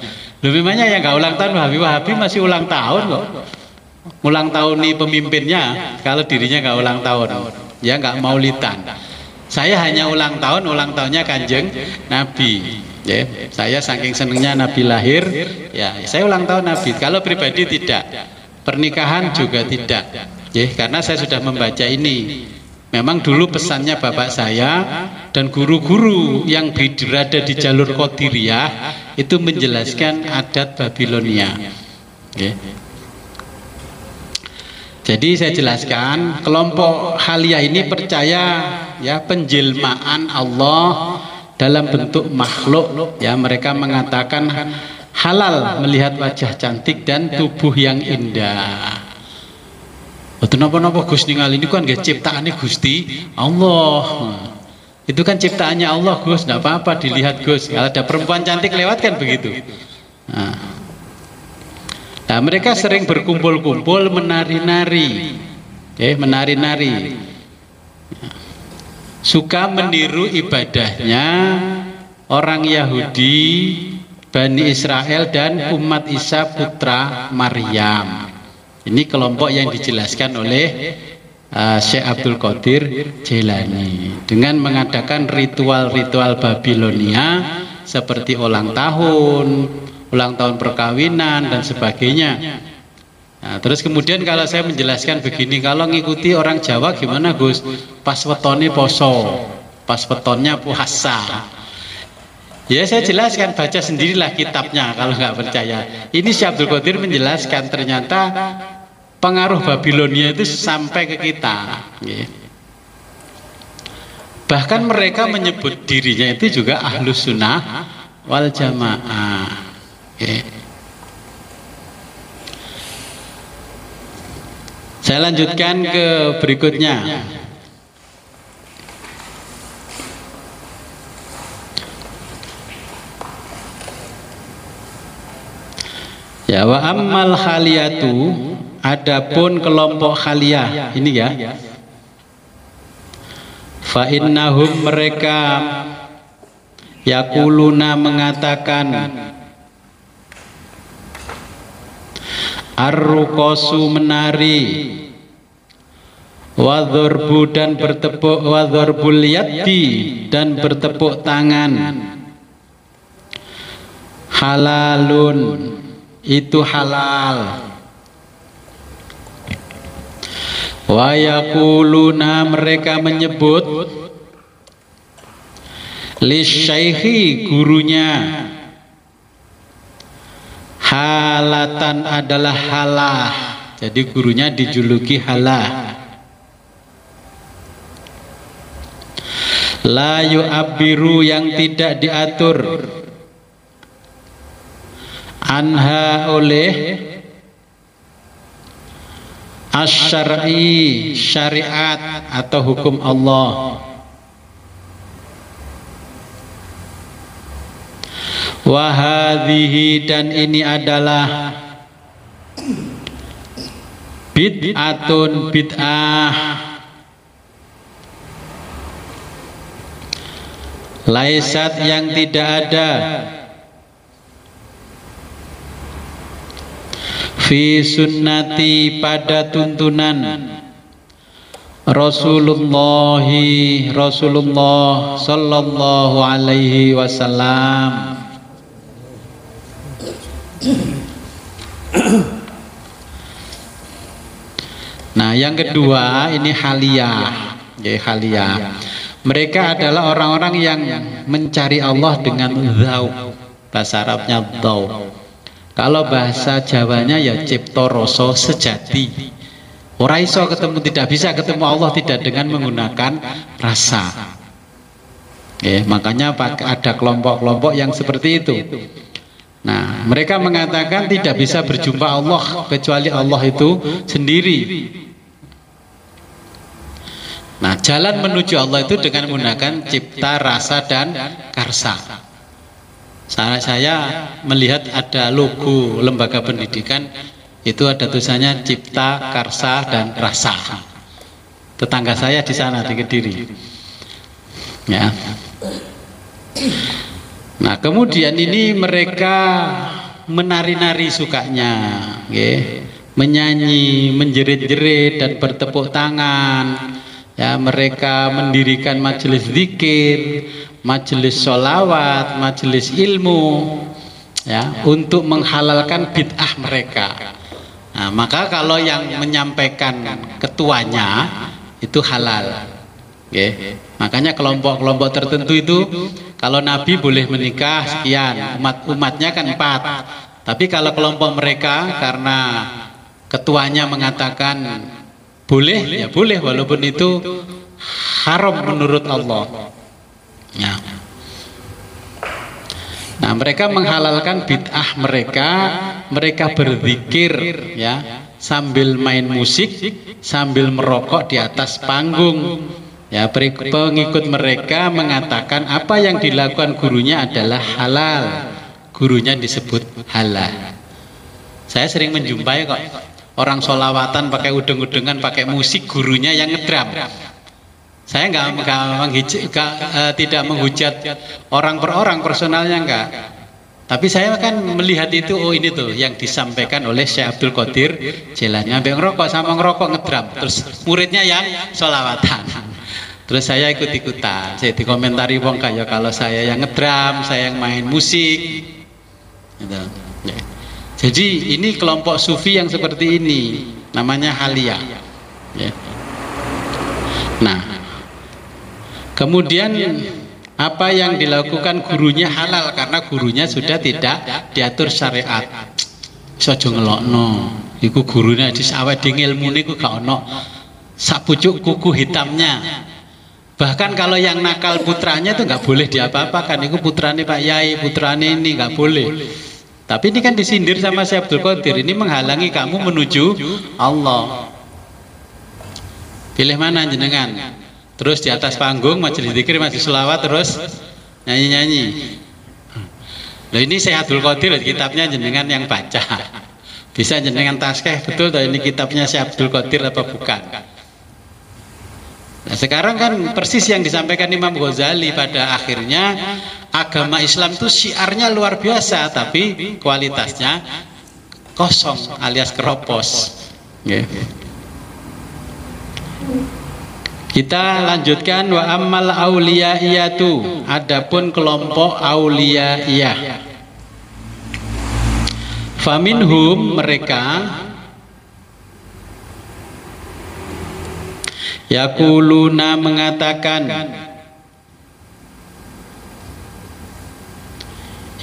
Lebih banyak yang gak ulang tahun Wahabi masih ulang tahun kok. Ulang tahun nih pemimpinnya, kalau dirinya gak ulang tahun, ya gak maulidan. Saya hanya ulang tahunnya Kanjeng Nabi. Ya, saya saking senengnya Nabi lahir, ya saya ulang tahun Nabi. Kalau pribadi tidak, pernikahan juga tidak. Ya, karena saya sudah membaca ini. Memang dulu pesannya bapak saya dan guru-guru yang berada di jalur Qadiriyah itu menjelaskan adat Babilonia. Ya. Jadi saya jelaskan, kelompok haliyah ini percaya ya penjelmaan Allah dalam bentuk makhluk. Ya, mereka mengatakan halal melihat wajah cantik dan tubuh yang indah. Itu napa-napa Gus ningali ini kan gak ciptaannya Gusti Allah. Itu kan ciptaannya Allah Gus, enggak apa-apa dilihat Gus. Kalau ada perempuan cantik lewat kan begitu. Nah, mereka sering berkumpul-kumpul menari-nari. Menari-nari. Suka meniru ibadahnya orang Yahudi, Bani Israel dan umat Isa putra Maryam. Ini kelompok yang dijelaskan oleh Syekh Abdul Qadir Jailani dengan mengadakan ritual-ritual Babilonia seperti ulang tahun perkawinan dan sebagainya. Nah, terus kemudian kalau saya menjelaskan begini, kalau ngikuti orang Jawa gimana Gus? Pas wetone poso, pas wetonnya puasa. Ya saya jelaskan, baca sendirilah kitabnya kalau nggak percaya. Ini Syekh Abdul Qadir menjelaskan ternyata pengaruh Babilonia itu sampai ke kita. Bahkan mereka menyebut dirinya itu juga Ahlus Sunnah wal Jamaah. Saya lanjutkan ke berikutnya. Ya, wa ammal khaliyatu, adapun kelompok khaliyah ini ya. Fa innahum, mereka yaquluna mengatakan ar-ruqasu menari, wadhorbu dan bertepuk, wadhorbul yaddi dan bertepuk tangan, halalun itu halal, wa yaquluna mereka menyebut lisyaikhi gurunya, halatan adalah halah, jadi gurunya dijuluki halah. La yu'abbiru yang tidak diatur, anha oleh asyari syariat atau hukum Allah, wahadhihi dan ini adalah bid'atun bid'ah, laisat yang tidak ada, fi sunnati pada tuntunan Rasulullah sallallahu alaihi wasallam. Nah, yang kedua ini haliyah, ya haliyah. Mereka adalah orang-orang yang mencari Allah dengan dzauq, bahasa Arabnya dzauq. Kalau bahasa Jawanya ya cipta rasa sejati. Ora iso ketemu, tidak bisa ketemu Allah tidak dengan menggunakan rasa. Makanya ada kelompok-kelompok yang seperti itu. Nah, mereka mengatakan tidak bisa berjumpa Allah kecuali Allah itu sendiri. Nah, jalan menuju Allah itu dengan menggunakan cipta, rasa, dan karsa. Saya melihat ada logo lembaga pendidikan, itu ada tulisannya cipta, karsa, dan rasa. Tetangga saya di sana di Kediri. Ya. Nah, kemudian ini mereka menari-nari sukanya, menyanyi, menjerit-jerit dan bertepuk tangan. Ya, mereka mendirikan majelis zikir, majelis sholawat, majelis ilmu, ya, untuk menghalalkan bid'ah mereka. Nah, maka kalau yang menyampaikan ketuanya itu halal. Makanya kelompok-kelompok tertentu itu kalau Nabi boleh menikah sekian, umatnya kan 4. Tapi kalau kelompok mereka karena ketuanya mengatakan boleh, ya boleh walaupun itu haram menurut Allah. Ya. Nah, mereka menghalalkan bid'ah mereka berzikir, ya, sambil main musik, sambil merokok di atas panggung. Ya, pengikut mereka mengatakan apa yang dilakukan gurunya adalah halal. Gurunya disebut halal. Saya sering menjumpai kok orang sholawatan pakai udeng-udengan, pakai musik, gurunya yang ngedram. Saya tidak menghujat orang per orang, personalnya enggak. Tapi saya kan melihat itu, oh ini tuh yang disampaikan oleh Syekh Abdul Qadir Jailani. Sampai ngerokok sama ngerokok ngedram, terus muridnya yang sholawatan. Terus saya ikut-ikutan, saya dikomentari wong kayak kalau saya yang ngedram, saya yang main musik. Gitu. Ya. Jadi ini kelompok sufi yang seperti ini, namanya haliyah. Ya. Nah, kemudian apa yang dilakukan gurunya halal karena gurunya sudah tidak diatur syariat. Sojo ngelokno, iku gurunya di awet di ilmu niku gak ono sapucuk kuku hitamnya. Bahkan kalau yang nakal putranya itu nggak boleh diapa-apakan. Itu putrane Pak Yai, putrane ini nggak boleh. Tapi ini kan disindir sama Syekh Abdul Qadir. Ini menghalangi kamu menuju Allah. Pilih mana jenengan? Terus di atas panggung majelis zikir masih selawat terus nyanyi-nyanyi. Nah, ini Syekh Abdul Qadir kitabnya jenengan yang baca. Bisa jenengan taskeh betul ini kitabnya Syekh Abdul Qadir apa bukan? Nah, sekarang kan persis yang disampaikan Imam Ghazali pada akhirnya, agama Islam itu syiarnya luar biasa tapi kualitasnya kosong alias keropos. Kita lanjutkan, wa ammal auliyaiyatu, adapun kelompok auliyaiyah, faminhum mereka yaquluna mengatakan,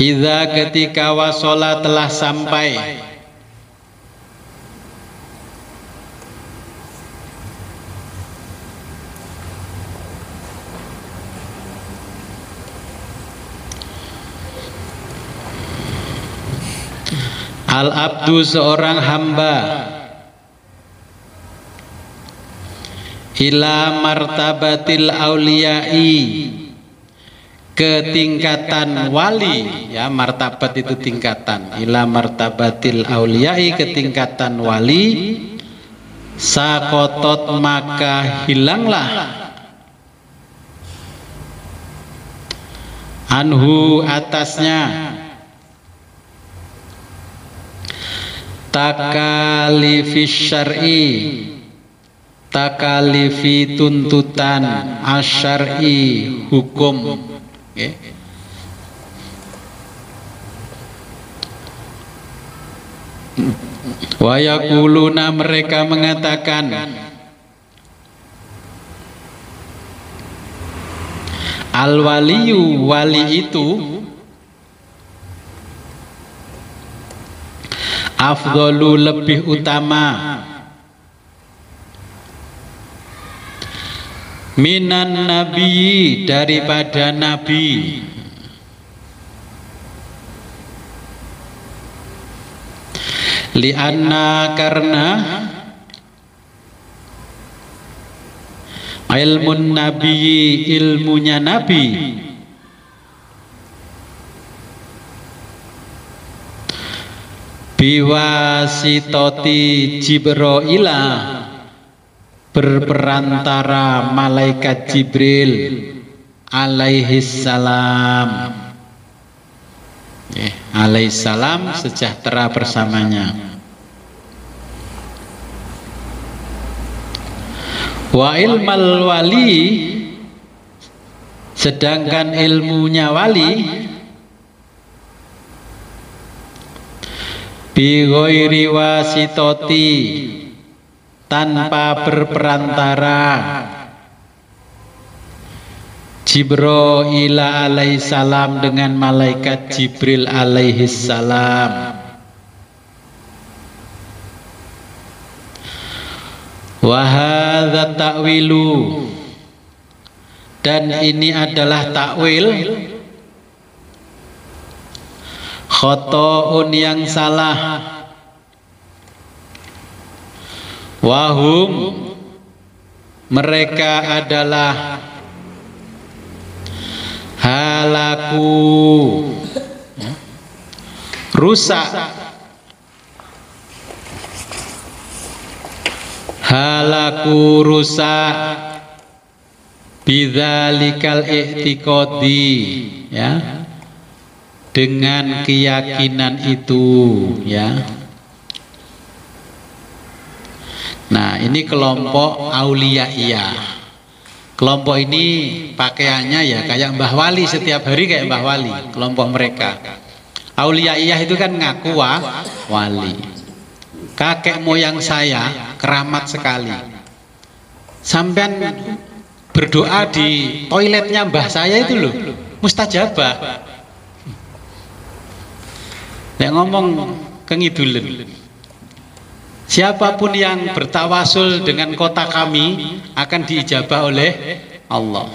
idza ketika wasola telah sampai al abdu seorang hamba ila martabatil auliyai, ke tingkatan wali, ya, martabat itu tingkatan, ila martabatil auliyai, ke tingkatan wali, sakotot maka hilanglah anhu atasnya takalifis syar'i takalifi tuntutan asyar'i hukum, okay. Wa yaquluna mereka mengatakan al waliyu wali itu afdalu lebih utama minan nabi daripada nabi, lianna karena ilmun nabi ilmunya nabi biwasitoti Jibrila berperantara malaikat Jibril alaihissalam, alaihissalam sejahtera bersamanya. Wa ilmal wali sedangkan ilmunya wali bi ghairi wasitoti tanpa berperantara Jibril alaihissalam dengan malaikat Jibril alaihissalam. Wa hadza ta'wilu dan ini adalah takwil khotoun yang salah. Wahum mereka adalah halaku rusak, halaku rusak bidzalikal i'tiqadi, ya, dengan keyakinan itu, ya. Nah, ini kelompok auliyaiyah. Kelompok ini pakaiannya ya kayak Mbah Wali, setiap hari kayak Mbah Wali. Kelompok mereka auliyaiyah itu kan ngaku wali. Kakek moyang saya keramat sekali. Sampean berdoa di toiletnya mbah saya itu loh mustajabah. Nek ngomong kengidulen. Siapapun yang bertawasul dengan kota kami akan diijabah oleh Allah.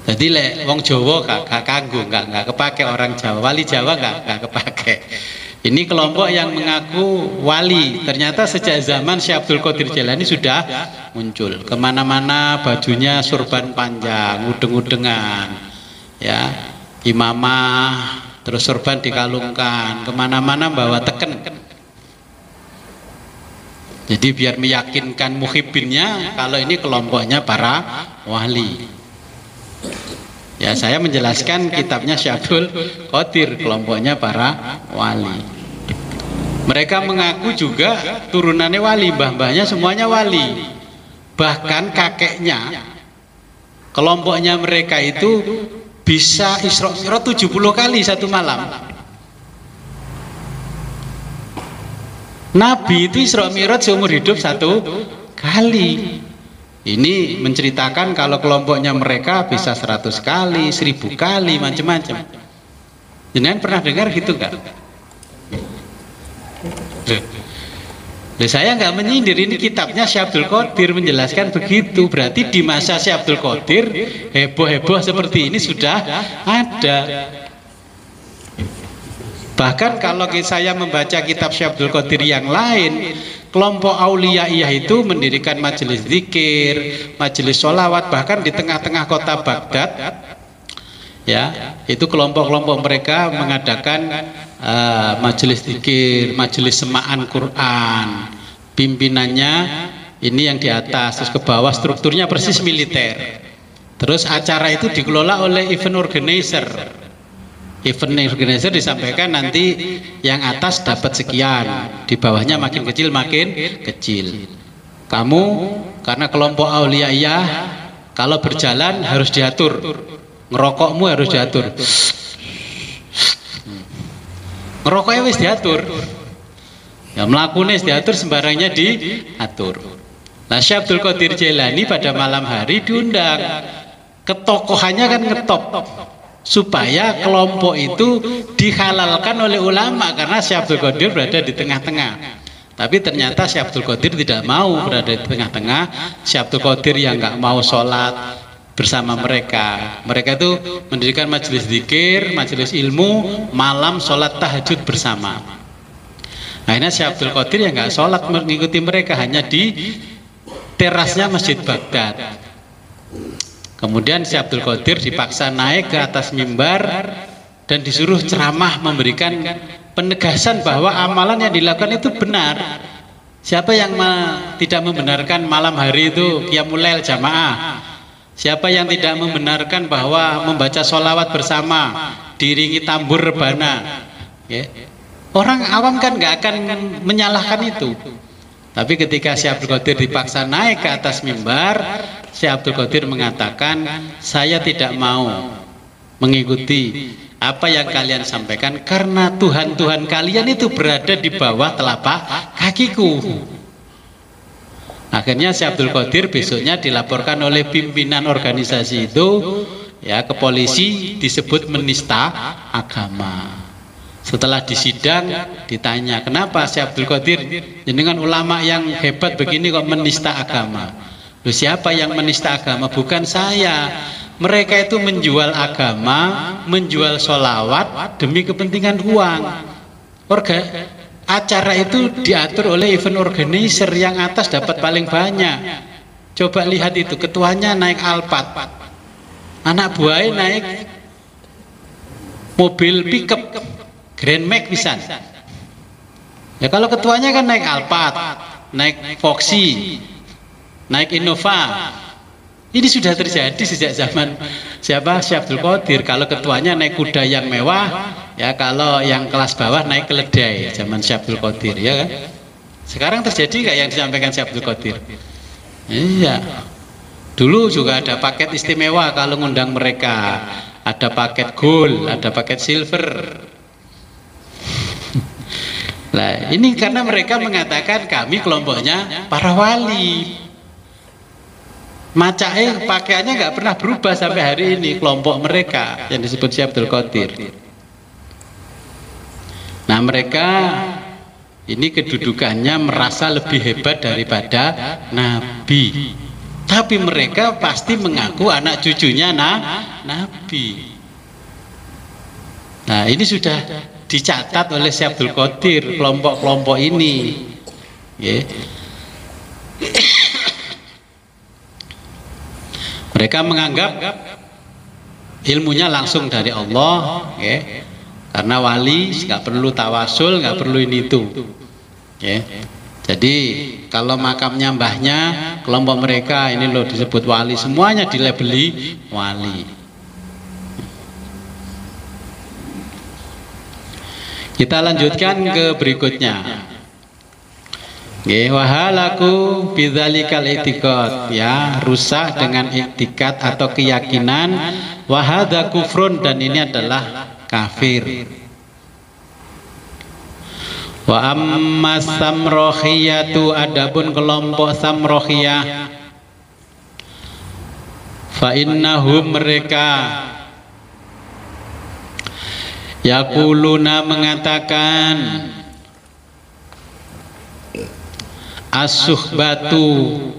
Jadi lek wong Jawa gak kanggo, gak kepake orang Jawa. Wali Jawa gak kepake. Ini kelompok yang mengaku wali. Ternyata sejak zaman Syekh Abdul Qadir Jailani sudah muncul. Kemana-mana bajunya surban panjang, udeng-udengan, ya, imamah, terus surban dikalungkan. Kemana-mana bawa teken. Jadi biar meyakinkan muhibbinnya kalau ini kelompoknya para wali. Ya, saya menjelaskan kitabnya Syekh Abdul Qadir, kelompoknya para wali. Mereka mengaku juga turunannya wali, mbah-mbahnya semuanya wali. Bahkan kakeknya, kelompoknya mereka itu bisa Isra Mi'raj 70 kali satu malam. Nabi itu Isra Mi'raj seumur hidup satu kali. Ini menceritakan kalau kelompoknya mereka bisa 100 kali, 1000 kali, macam-macam. Jenengan pernah dengar gitu enggak? Saya nggak menyindir, ini kitabnya Syekh Abdul Qadir menjelaskan begitu. Berarti di masa Syekh Abdul Qadir heboh-heboh seperti ini sudah ada. Bahkan kalau saya membaca kitab Syekh Abdul Qadir yang lain, kelompok auliyaiyah itu mendirikan majelis zikir, majelis sholawat, bahkan di tengah-tengah kota Baghdad, ya, itu kelompok-kelompok mereka mengadakan majelis zikir, majelis semaan Quran, Pimpinannya ini yang di atas, terus ke bawah strukturnya persis militer. Terus acara itu dikelola oleh event organizer. Event organizer disampaikan nanti yang atas dapat sekian, di bawahnya makin kecil. Kamu karena kelompok auliyaiyah kalau berjalan harus diatur, ngerokokmu harus diatur, ngerokoknya wis diatur, ya melakukannya diatur, sembarangnya diatur. Nah, Syekh Abdul Qadir Jailani pada malam hari diundang, ketokohannya kan ngetop supaya kelompok itu dihalalkan oleh ulama, karena Syekh Abdul Qadir berada di tengah-tengah. Tapi ternyata Syekh Abdul Qadir tidak mau berada di tengah-tengah. Syekh Abdul Qadir yang nggak mau sholat bersama mereka. Mereka itu mendirikan majelis zikir, majelis ilmu, malam sholat tahajud bersama. Akhirnya Syekh Abdul Qadir yang nggak sholat mengikuti mereka, hanya di terasnya Masjid Baghdad. Kemudian Syekh Abdul Qadir dipaksa naik ke atas mimbar dan disuruh ceramah, memberikan penegasan bahwa amalan yang dilakukan itu benar. Siapa yang tidak membenarkan malam hari itu qiyamul lail jamaah? Siapa yang tidak membenarkan bahwa membaca sholawat bersama diiringi tambur rebana? Ya. Orang awam kan nggak akan menyalahkan itu. Tapi ketika Syekh Abdul Qadir dipaksa naik ke atas mimbar, Syekh Abdul Qadir mengatakan, saya tidak mau mengikuti apa yang kalian sampaikan karena Tuhan-Tuhan kalian itu berada di bawah telapak kakiku. Akhirnya Syekh Abdul Qadir besoknya dilaporkan oleh pimpinan organisasi itu ya ke polisi, disebut menista agama. Setelah disidang ditanya, kenapa Syekh Abdul Qadir dengan ulama yang hebat begini kok menista agama? Loh, siapa yang menista agama? Bukan saya. Mereka itu menjual agama, menjual sholawat demi kepentingan uang. Acara itu diatur oleh event organizer, yang atas dapat paling banyak. Coba lihat itu, ketuanya naik Alphard, anak buahnya naik mobil pickup Grand Max pisan. Ya kalau ketuanya kan naik Alphard, naik Foxy, naik Innova. Ini sudah terjadi sejak zaman siapa? Syekh Abdul Qadir. Kalau ketuanya naik kuda yang mewah, ya kalau yang kelas bawah naik keledai zaman Syekh Abdul Qadir, ya kan? Sekarang terjadi nggak yang disampaikan Syekh Abdul Qadir? Iya. Dulu juga ada paket istimewa kalau ngundang mereka. Ada paket gold, ada paket silver. Nah, ini karena mereka mengatakan kami kelompoknya para wali. Macake pakaiannya nggak pernah berubah sampai hari ini, kelompok mereka yang disebut Syekh Abdul Qadir. Nah, mereka ini kedudukannya merasa lebih hebat daripada Nabi. Tapi mereka pasti mengaku anak cucunya Nabi. Nah, ini sudah dicatat oleh Syekh Abdul Qadir, kelompok-kelompok ini. Yeah. Mereka menganggap ilmunya langsung dari Allah, yeah. Karena wali nggak perlu tawasul, nggak perlu ini itu. Yeah. Jadi kalau makamnya mbahnya, kelompok mereka ini loh disebut wali, semuanya dilabeli wali. Kita lanjutkan ke berikutnya. Wahalaku bidzalikal i'tiqad, ya, rusak dengan i'tiqad atau keyakinan, wahada kufrun, dan ini adalah kafir. Wa amma samrohiyatu, adapun kelompok samrohiyah, fa innahum, mereka yaquluna, mengatakan as-suhbatu,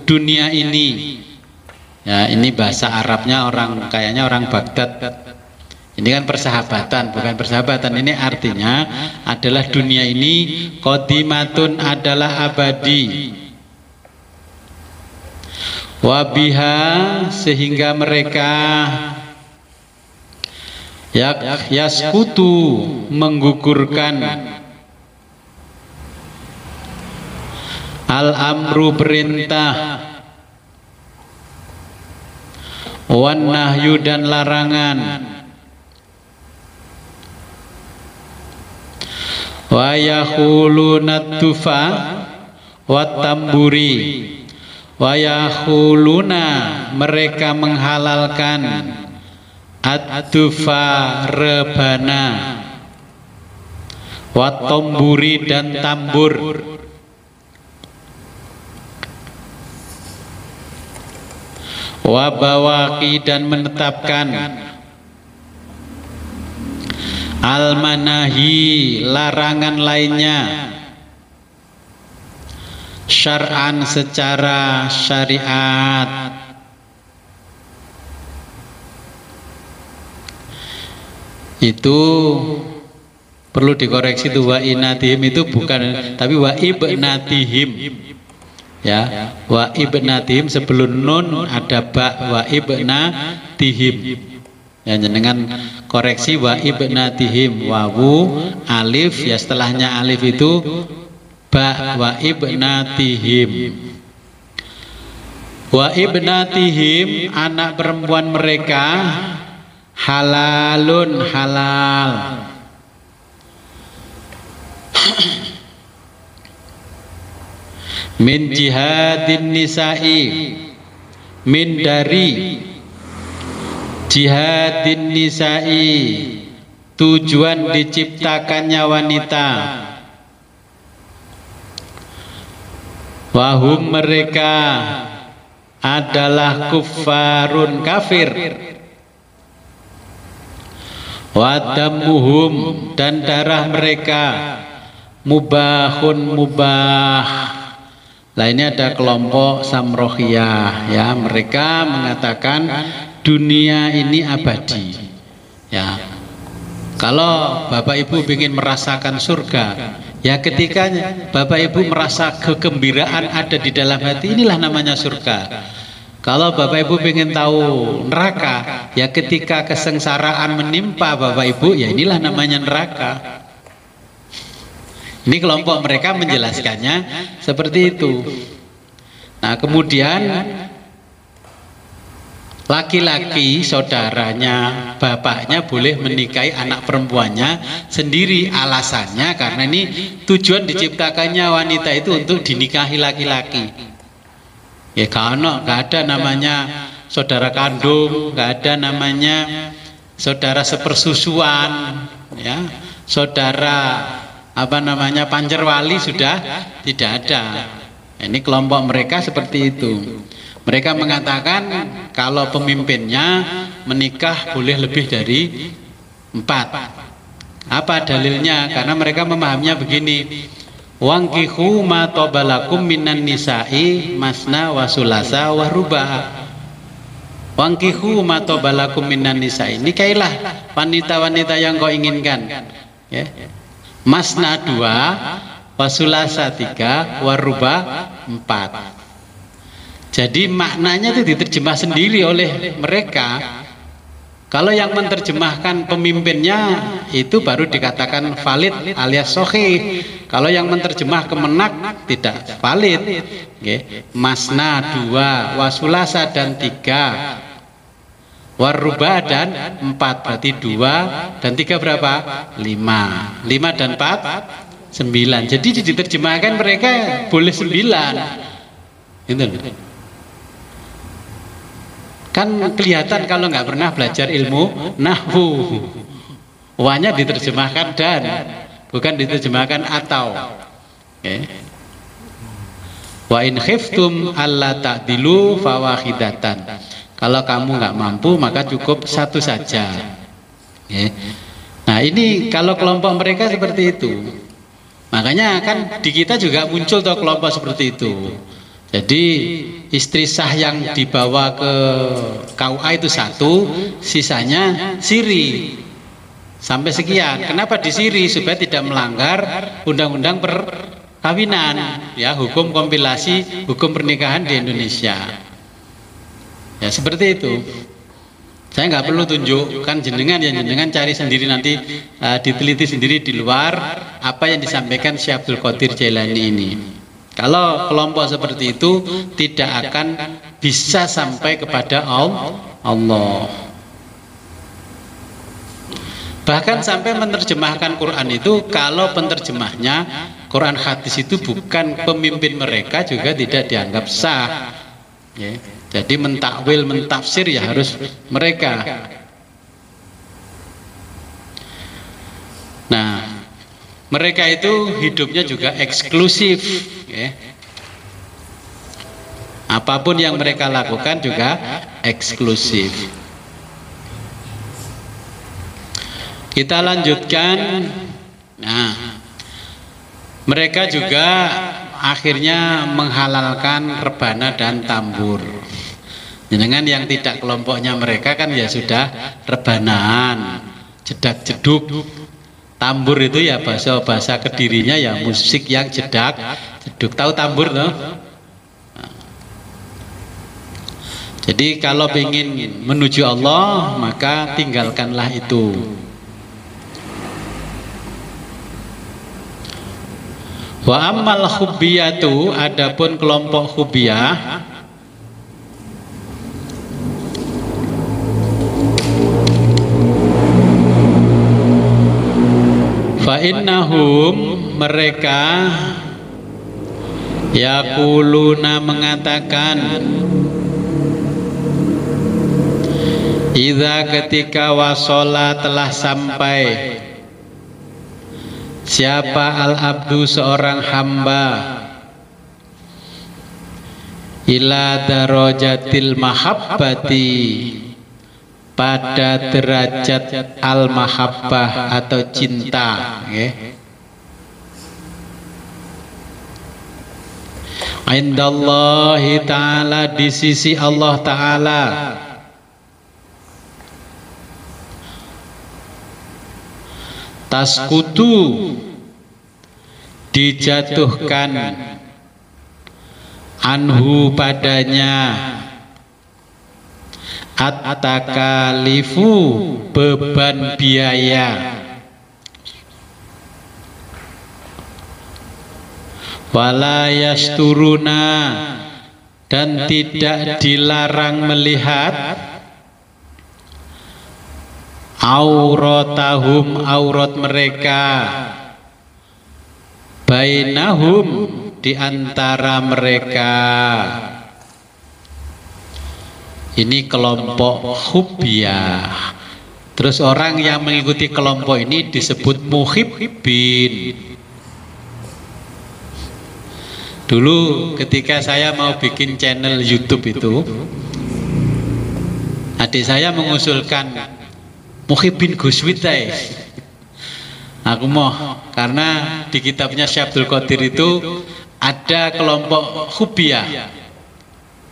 dunia ini, ya ini bahasa Arabnya orang kayaknya orang Baghdad. Ini kan persahabatan, bukan persahabatan. Ini artinya adalah dunia ini qadimatun, adalah abadi. Wabiha, sehingga mereka yaskutu, menggugurkan Al-amru perintah, wan nahyu dan larangan, wa yakhuluna tufa wat tamburi, wa yakhuluna mereka menghalalkan at-tufa rebana, wat tamburi dan tambur, wabawaki dan menetapkan al-manahi larangan lainnya, syar'an secara syariat. Itu perlu dikoreksi tuh, wa inatihim itu bukan, tapi wa ibnatihim. Ya, wa ibnatihim sebelum nun ada ba, wa ibnatihim. Ya, jenengan koreksi wa ibnatihim, wawu alif ya, setelahnya alif itu ba, wa ibnatihim. Wa ibnatihim anak perempuan mereka halalun halal. Min jihadin nisa'i, min dari jihadin nisa'i, tujuan diciptakannya wanita. Wahum mereka adalah kuffarun kafir, wadamuhum dan darah mereka mubahun mubah. Nah, ini ada kelompok Samrohiyah, ya, mereka mengatakan dunia ini abadi. Ya, kalau Bapak Ibu ingin merasakan surga, ya ketika Bapak Ibu merasa kegembiraan ada di dalam hati, inilah namanya surga. Kalau Bapak Ibu ingin tahu neraka, ya ketika kesengsaraan menimpa Bapak Ibu, ya inilah namanya neraka. Ini kelompok mereka menjelaskannya seperti itu. Nah, kemudian laki-laki saudaranya, bapaknya boleh menikahi anak perempuannya sendiri. Alasannya karena ini tujuan diciptakannya wanita itu untuk dinikahi laki-laki. Ya, karena gak ada namanya saudara kandung, gak ada namanya saudara sepersusuan, ya, saudara apa namanya panjerwali, sudah tidak ada. Ini kelompok mereka seperti itu. Mereka mengatakan kalau pemimpinnya menikah boleh lebih dari 4. Apa dalilnya? Karena mereka memahaminya begini, wangkihu ma tobalakum minan nisa'i masna wa sulasa wa ruba. Wangkihu ma tobalakum minan nisa'i, nikailah wanita-wanita yang kau inginkan, ya. Masna 2, wasulasa 3, waruba 4. Jadi maknanya itu diterjemah sendiri oleh mereka. Kalau yang menerjemahkan pemimpinnya itu baru dikatakan valid alias sahih. Kalau yang menerjemah kemenak tidak valid. Masna 2, wasulasa dan 3, waruba dan 4, berarti 2 dan 3 berapa? 5. 5 dan 4 9. Jadi diterjemahkan mereka boleh 9. Gitu. Kan kelihatan kalau nggak pernah belajar ilmu nahwu. Wanya diterjemahkan dan, bukan diterjemahkan atau. Wa in khiftum alla ta'dilu fawahidatan. Kalau kamu nggak mampu maka cukup 1 saja. Nah, ini kalau kelompok mereka seperti itu. Makanya kan di kita juga muncul tuh kelompok seperti itu. Jadi istri sah yang dibawa ke KUA itu 1, sisanya siri sampai sekian. Kenapa disiri? Supaya tidak melanggar undang-undang perkawinan, ya, hukum kompilasi hukum pernikahan di Indonesia. Ya, seperti itu. Saya nggak perlu tunjukkan jenengan, ya jenengan cari sendiri nanti, diteliti sendiri di luar apa yang disampaikan Syekh Abdul Qadir Jailani ini. Kalau kelompok seperti itu tidak akan bisa sampai kepada Allah. Bahkan sampai menerjemahkan Quran itu, kalau penerjemahnya Quran hadis itu bukan pemimpin mereka, juga tidak dianggap sah. Ya. Jadi mentakwil, mentafsir ya harus mereka. Nah, mereka itu hidupnya juga eksklusif, ya. Apapun yang mereka lakukan juga eksklusif. Kita lanjutkan. Nah, mereka juga akhirnya menghalalkan rebana dan tambur. Dengan yang tidak kelompoknya mereka kan ya sudah rebanaan, jedak jeduk. Tambur itu ya bahasa Kedirinya ya musik yang jedak jeduk. Tahu tambur toh? Jadi kalau ingin menuju Allah, maka tinggalkanlah itu. Wa ammal khubbiyatu, adapun kelompok khubbiyah, fa innahum, mereka yaquluna, mengatakan, idza, ketika wasola, telah sampai, siapa al-abdu, seorang hamba, ila darajatil mahabbati, pada derajat al-mahabbah atau cinta, okay. Indallahi ta'ala, di sisi Allah Ta'ala, taskutu, dijatuhkan, anhu, padanya, at-takalifu, beban biaya, wala yasturuna, dan tidak dilarang melihat, auratahum, aurat mereka, bainahum, di antara mereka. Ini kelompok khubbiyah. Terus orang yang mengikuti kelompok ini disebut muhibbin. Dulu ketika saya mau bikin channel YouTube itu, adik saya mengusulkan Muhibbin Guswitai. Aku mau, karena di kitabnya Syekh Abdul Qadir itu ada kelompok khubbiyah.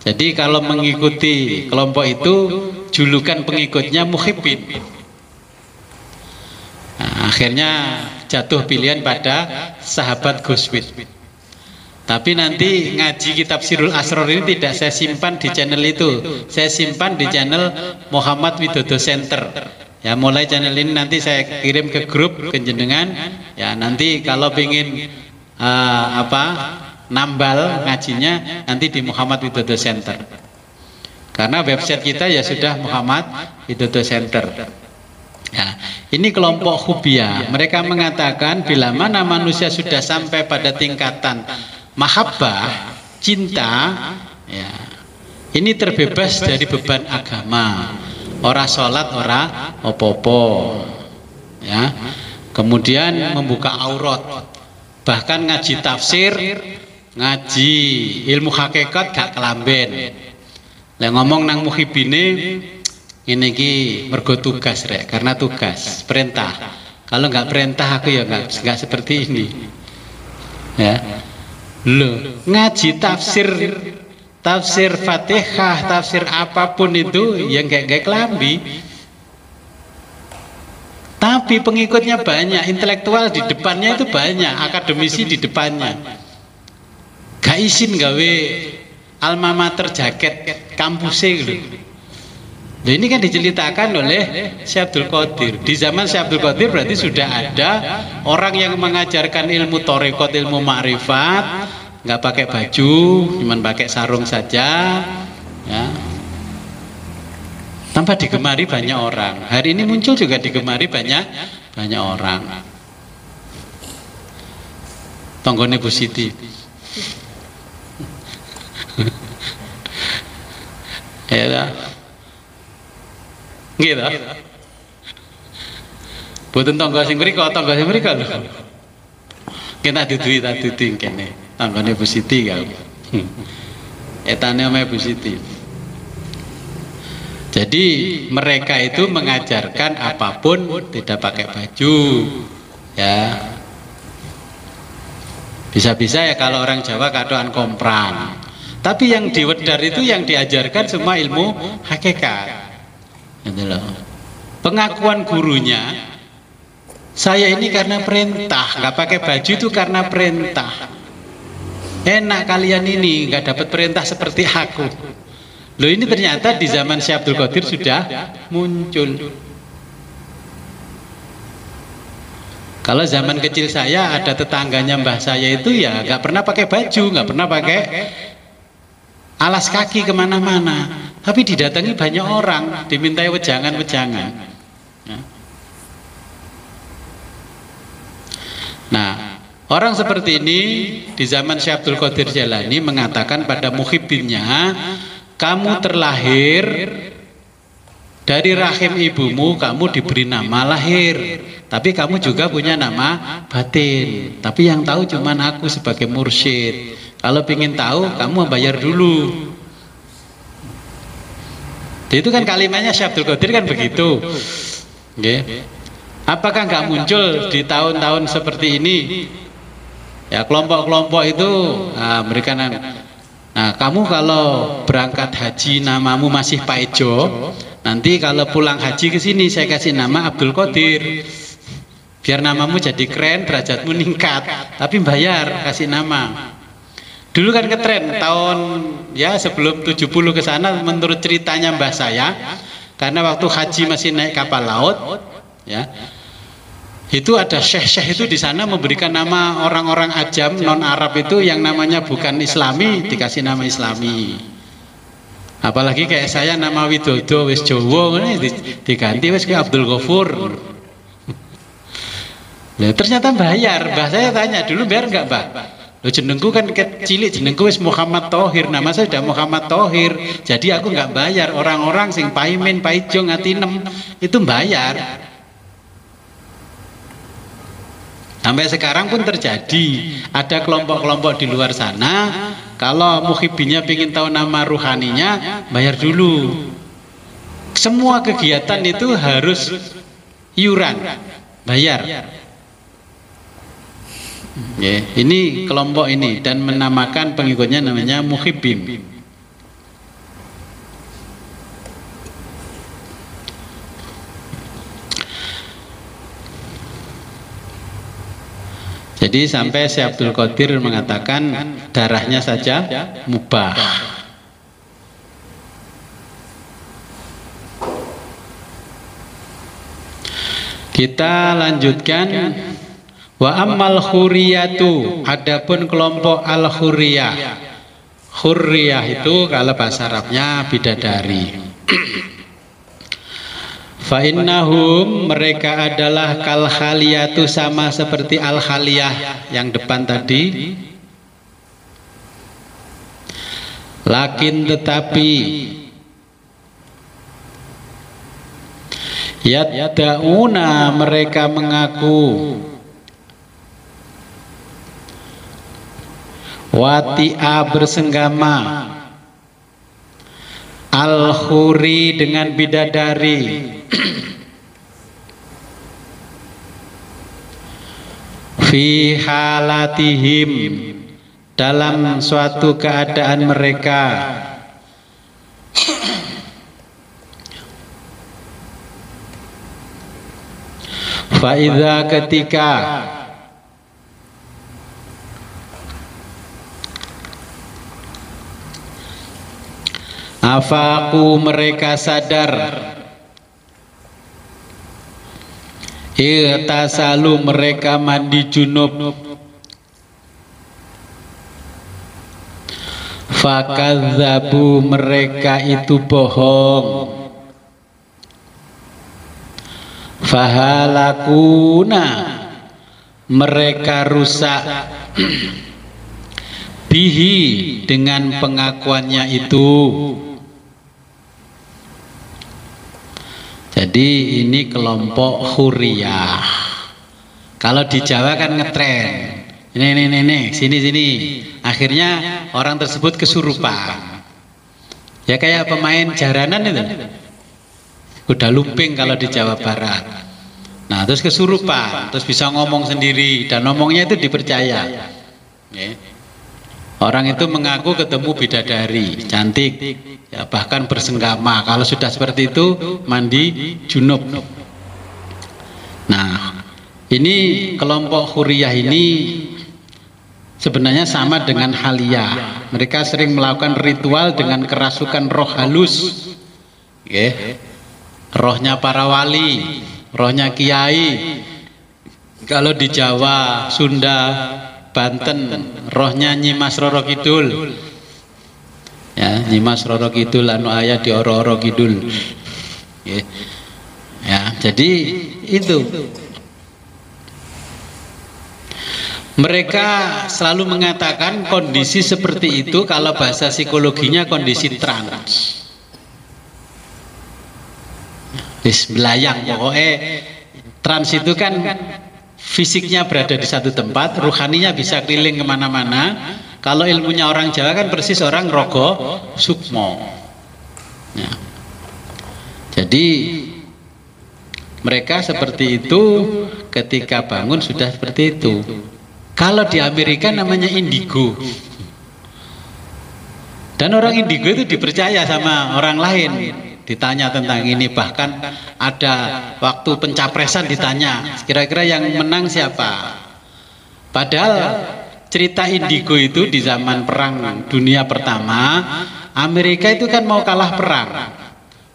Jadi kalau mengikuti kelompok itu, julukan pengikutnya muhibbin. Nah, akhirnya jatuh pilihan pada sahabat Guswit. Tapi nanti ngaji kitab Sirul Asror ini tidak saya simpan di channel itu. Saya simpan di channel Muhammad Widodo Center. Ya, mulai channel ini nanti saya kirim ke grup kenjenengan. Ya, nanti kalau ingin nambal ngajinya, nanti di Muhammad Widodo Center. Karena website kita ya sudah Muhammad Widodo Center. Ya, ini kelompok khubbiyah. Mereka mengatakan bila mana manusia sudah sampai pada tingkatan mahabbah, cinta, ya, ini terbebas dari beban agama. Ora sholat, ora opo-opo, ya. Kemudian membuka aurat, bahkan ngaji tafsir, ngaji ilmu hakikat gak kelamben. Lah ngomong nang muhibbine, ini ki mergo tugas rek, karena tugas perintah. Kalau nggak perintah aku ya nggak seperti ini, ya. Loh, ngaji tafsir Fatihah, tafsir apapun itu yang kayak kelambi. Tapi pengikutnya banyak, intelektual di depannya itu banyak, akademisi di depannya. Gak izin gawe alma mater jaket kampusnya gitu. Nah, ini kan diceritakan oleh Syekh Abdul Qadir. Di zaman Syekh Abdul Qadir berarti sudah ada orang yang mengajarkan ilmu thariqat, ilmu ma'rifat, nggak pakai baju, cuman pakai sarung saja, ya. Tanpa digemari banyak orang. Hari ini muncul juga digemari banyak orang. Tonggone Bu Siti. Ya, gitu. Boten tangga sing mriko lho. Kita duduhi ta duding kene. Tanggane Bu Siti kan. Etane ame Bu Siti. Jadi mereka itu mengajarkan apapun tidak pakai baju. Ya. Bisa-bisa ya kalau orang Jawa kadoan kompran. Tapi yang di Wedar itu yang diajarkan semua ilmu hakikat. Gitu loh. Pengakuan gurunya, saya ini karena perintah, nggak pakai baju itu karena perintah. Enak kalian ini nggak dapat perintah seperti aku. Loh ini ternyata di zaman Syekh Abdul Qadir sudah muncul. Kalau zaman kecil saya ada tetangganya mbah saya itu ya nggak pernah pakai baju, nggak pernah pakai alas kaki kemana-mana. Tapi didatangi banyak orang, dimintai wejangan-wejangan. Nah, orang seperti ini di zaman Syekh Abdul Qadir Jailani mengatakan pada muhibbinnya, kamu terlahir dari rahim ibumu, kamu diberi nama lahir, tapi kamu juga punya nama batin. Tapi yang tahu cuman aku sebagai mursyid. Kalau ingin tahu, kamu bayar dulu. Itu kan kalimatnya Syekh Abdul Qadir kan begitu. Okay. Apakah nggak muncul di tahun-tahun seperti ini? Ya kelompok-kelompok itu mereka. Nah kamu kalau berangkat haji namamu masih Pak Ejo, nanti kalau pulang haji ke sini saya kasih nama Abdul Qadir. Biar namamu jadi keren, derajatmu meningkat. Tapi bayar kasih nama. Dulu kan ketren tahun ya sebelum 70 ke sana menurut ceritanya mbah saya, karena waktu haji masih naik kapal laut, ya. Itu ada syekh-syekh itu di sana memberikan nama orang-orang ajam non Arab itu yang namanya bukan Islami dikasih nama Islami. Apalagi kayak saya nama Widodo wis Jowo ini diganti wis ke Abdul Ghafur. Nah, ternyata bayar. Mbah saya tanya dulu bayar enggak, Mbah? Loh jenengku kan kecil, jenengku wis Muhammad Thohir, nama saya sudah Muhammad Thohir. Jadi aku nggak bayar. Orang-orang sing paimin, paijong, atinem itu bayar. Sampai sekarang pun terjadi. Ada kelompok-kelompok di luar sana, kalau muhibbinya ingin tahu nama ruhaninya, bayar dulu. Semua kegiatan itu harus iuran, bayar. Ya, ini kelompok ini dan menamakan pengikutnya namanya muhibbin. Jadi sampai Syekh Abdul Qadir mengatakan darahnya saja mubah. Kita lanjutkan. Wa ammal khuriyatu, adapun kelompok al khuriyah. Khuriyah itu kalau bahasa Arabnya bidadari. Fa innahum, mereka adalah kal khaliyatu, sama seperti al khaliyah yang depan tadi. Lakin tetapi yad'una, mereka mengaku, wati'a bersenggama, al-khuri dengan bidadari, fi halatihim dalam suatu keadaan mereka, faidha ketika afaku mereka sadar, irtasalu mereka mandi junub, fakadzabu mereka itu bohong, fahalakuna mereka rusak, bihi dengan pengakuannya itu. Jadi ini kelompok huriyah. Kalau di Jawa kan ngetren, ini, sini. Akhirnya orang tersebut kesurupan. Ya kayak pemain jaranan itu, udah lumping kalau di Jawa Barat. Nah terus kesurupan, terus bisa ngomong sendiri dan ngomongnya itu dipercaya. Orang itu mengaku ketemu bidadari cantik, ya, bahkan bersenggama. Kalau sudah seperti itu mandi junub. Nah ini kelompok huriyah ini sebenarnya sama dengan haliyah. Mereka sering melakukan ritual dengan kerasukan roh halus, rohnya para wali, rohnya kiai. Kalau di Jawa, Sunda, Banten, rohnya Nyimas Roro Kidul. Ya, Nyimas Roro Kidul anu ayah di Oro-Oro Kidul. Ya, jadi itu. Mereka selalu mengatakan kondisi seperti itu kalau bahasa psikologinya kondisi trans. Belayang pokoknya. Trans itu kan fisiknya berada di satu tempat, ruhaninya bisa keliling kemana-mana. Kalau ilmunya orang Jawa kan persis orang rogo sukmo. Ya. Jadi mereka seperti itu, ketika bangun sudah seperti itu. Kalau di Amerika namanya indigo. Dan orang indigo itu dipercaya sama orang lain. Ditanya tentang ini, bahkan ada waktu pencapresan ditanya kira-kira yang menang siapa. Padahal cerita indigo itu di zaman perang dunia pertama, Amerika itu kan mau kalah perang.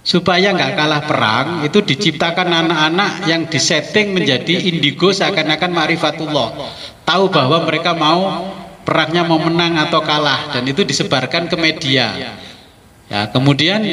Supaya nggak kalah perang itu diciptakan anak-anak yang disetting menjadi indigo seakan-akan ma'rifatullah, tahu bahwa mereka mau perangnya mau menang atau kalah, dan itu disebarkan ke media. Ya, kemudian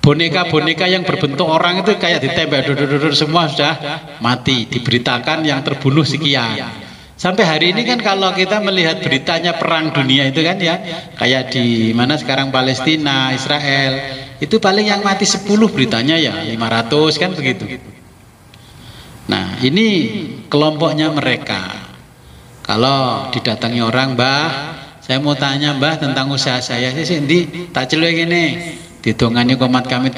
boneka-boneka yang berbentuk orang itu kayak ditembak, semua sudah mati, diberitakan yang terbunuh sekian. Sampai hari ini kan kalau kita melihat beritanya perang dunia itu kan ya, kayak di mana sekarang Palestina, Israel, itu paling yang mati 10 beritanya ya 500 kan begitu. Nah ini kelompoknya mereka. Kalau didatangi orang, Mbah, saya mau tanya Mbah tentang usaha saya sih, ndi tak celuk gini. Ditongani komat kamit,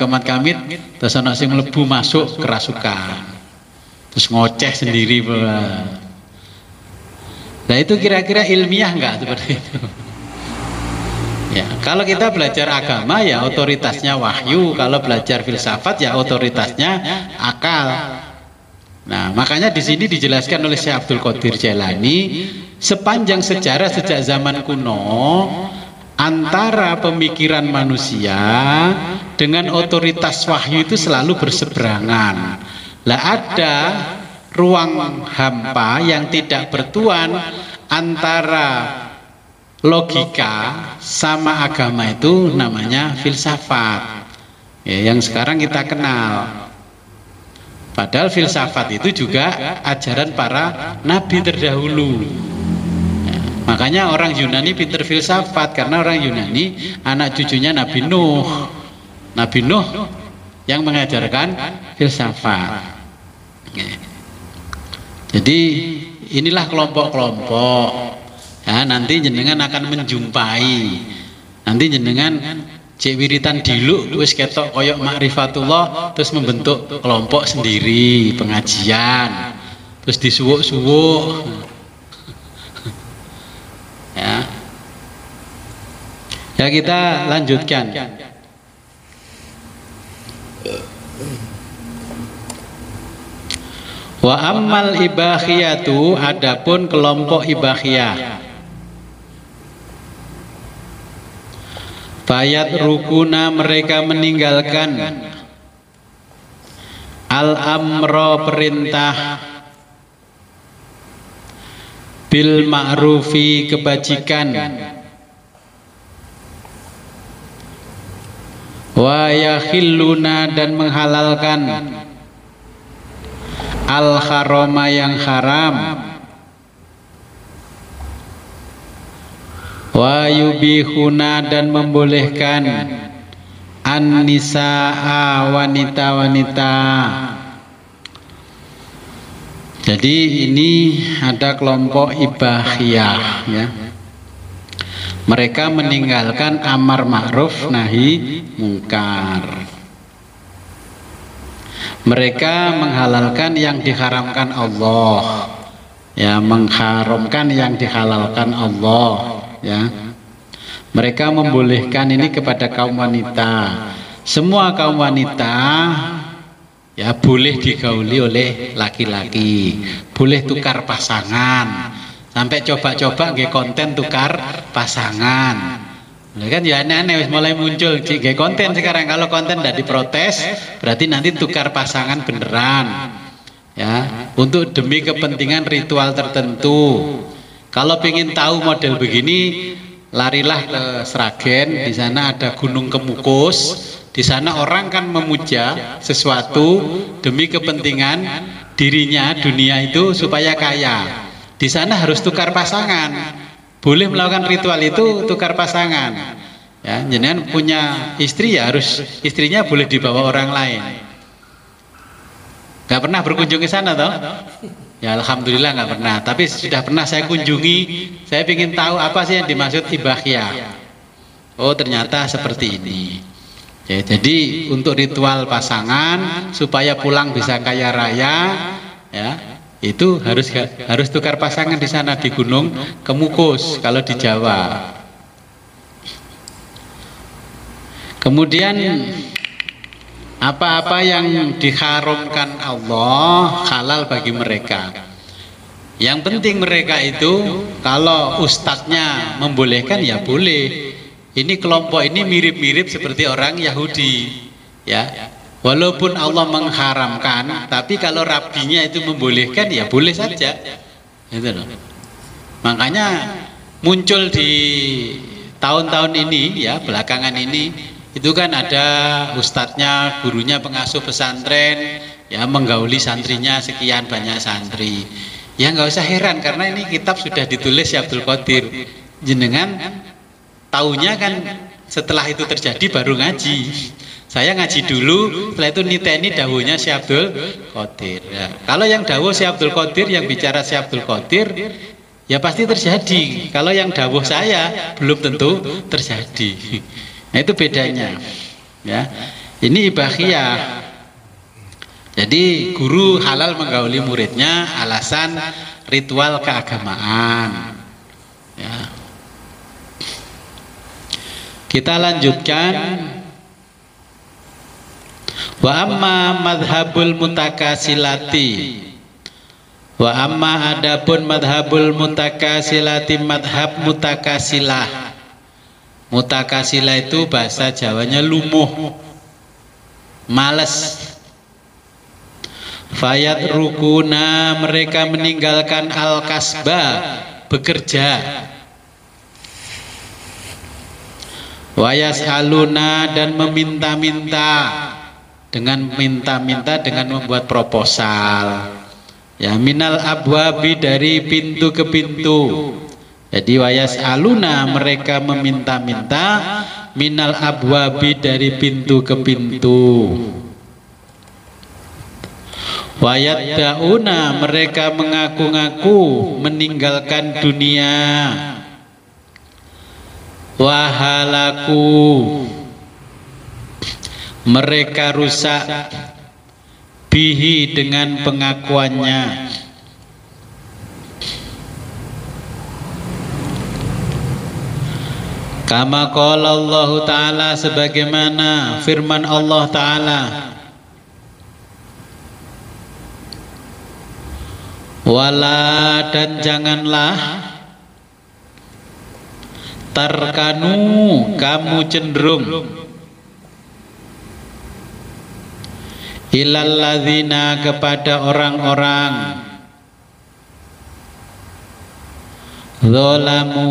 terus ana sing mlebu masuk kerasukan, terus ngoceh sendiri. Nah itu kira-kira ilmiah enggak seperti itu? Ya, kalau kita belajar agama ya otoritasnya wahyu, kalau belajar filsafat ya otoritasnya akal. Nah makanya di sini dijelaskan oleh Syekh Abdul Qadir Jailani, sepanjang sejarah sejak zaman kuno, antara pemikiran manusia dengan otoritas wahyu itu selalu berseberangan. Lah ada ruang hampa yang tidak bertuan antara logika sama agama, itu namanya filsafat ya, yang sekarang kita kenal. Padahal filsafat itu juga ajaran para nabi terdahulu ya, makanya orang Yunani pinter filsafat, karena orang Yunani anak cucunya Nabi Nuh. Nabi Nuh yang mengajarkan filsafat ya. Jadi inilah kelompok-kelompok ya, nanti jenengan akan menjumpai, nanti jenengan cek wiritan diluk wis ketok koyok ma'rifatullah, terus membentuk kelompok sendiri pengajian, terus disuwuk-suwuk ya. Ya kita lanjutkan. Wa ammal ibakhiyatu, adapun kelompok ibakhiyah, fayat rukuna mereka meninggalkan al amro perintah, bil ma'rufi kebajikan, wa yakhilluna dan menghalalkan al harama yang haram, wa yubihuna dan membolehkan an-nisaa wanita-wanita. Jadi ini ada kelompok ibahiyah ya. Mereka meninggalkan amar ma'ruf nahi mungkar. Mereka menghalalkan yang diharamkan Allah. Ya, mengharamkan yang dihalalkan Allah ya. Mereka membolehkan ini kepada kaum wanita. Semua kaum wanita ya boleh digauli oleh laki-laki, boleh tukar pasangan, sampai coba-coba nggih konten tukar pasangan. Kan ya aneh-aneh mulai muncul nggih konten sekarang. Kalau konten tidak diprotes berarti nanti tukar pasangan beneran ya, untuk demi kepentingan ritual tertentu. Kalau ingin tahu model begini, larilah ke Sragen, di sana ada Gunung Kemukus. Di sana orang kan memuja sesuatu demi kepentingan dirinya, dunia itu supaya kaya. Di sana harus tukar pasangan. Boleh melakukan ritual itu tukar pasangan. Ya, jenengan punya istri ya harus istrinya boleh dibawa orang lain. Gak pernah berkunjung ke sana toh? Ya alhamdulillah nggak pernah. Tapi sudah pernah saya kunjungi. Saya ingin tahu apa sih yang dimaksud ibahiyah. Oh ternyata seperti ini. Ya, jadi untuk ritual pasangan supaya pulang bisa kaya raya, ya itu harus tukar pasangan di sana di Gunung Kemukus kalau di Jawa. Kemudian apa-apa yang diharamkan Allah halal bagi mereka. Yang penting mereka itu kalau ustadznya membolehkan ya boleh. Ini kelompok ini mirip-mirip seperti orang Yahudi ya. Walaupun Allah mengharamkan, tapi kalau rabinya itu membolehkan ya boleh saja. Gitu loh. Makanya muncul di tahun-tahun ini ya, belakangan ini itu kan ada ustadznya, gurunya pengasuh pesantren ya menggauli santrinya sekian banyak santri. Ya nggak usah heran karena ini kitab sudah ditulis Syekh Abdul Qadir. Jenengan taunya kan setelah itu terjadi baru ngaji. Saya ngaji dulu, setelah itu niteni dawuhnya Syekh Abdul Qadir. Ya. Kalau yang dawuh Syekh Abdul Qadir, yang bicara Syekh Abdul Qadir, ya pasti terjadi. Kalau yang dawuh saya belum tentu terjadi. Nah itu bedanya. Ya, ini ibahiyah. Jadi guru halal menggauli muridnya alasan ritual keagamaan. Ya. Kita lanjutkan. Wa amma madhabul mutakasilati. Wa amma adapun madhabul mutakasilati, madhab mutakasilah. Mutakasilah itu bahasa Jawanya lumuh, males. Fayat rukuna, mereka meninggalkan al-kasba, bekerja. Wayas aluna, dan meminta-minta, dengan minta-minta dengan membuat proposal ya, minal abwabi, dari pintu ke pintu. Jadi wayas aluna, mereka meminta-minta, minal abwabi, dari pintu ke pintu. Wayat dauna, mereka mengaku-ngaku meninggalkan dunia. Wahalaku, mereka rusak, bihi, dengan pengakuannya. Kama qala Allah Ta'ala, sebagaimana firman Allah Ta'ala, wala, dan janganlah, tarkanu, kamu cenderung, ilal ladzina, kepada orang-orang, zalamu,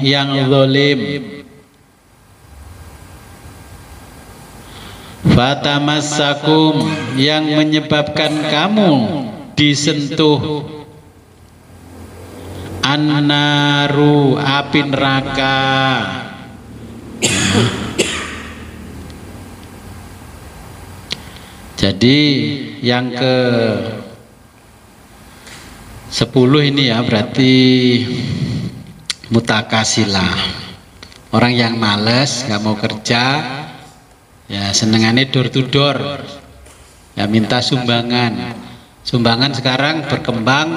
yang zalim, Fatamassakum, yang menyebabkan kamu disentuh annaru, api neraka. Jadi yang ke 10 ini ya berarti mutakasilah, orang yang males nggak mau kerja, ya senengannya door to door, ya minta sumbangan. Sumbangan sekarang berkembang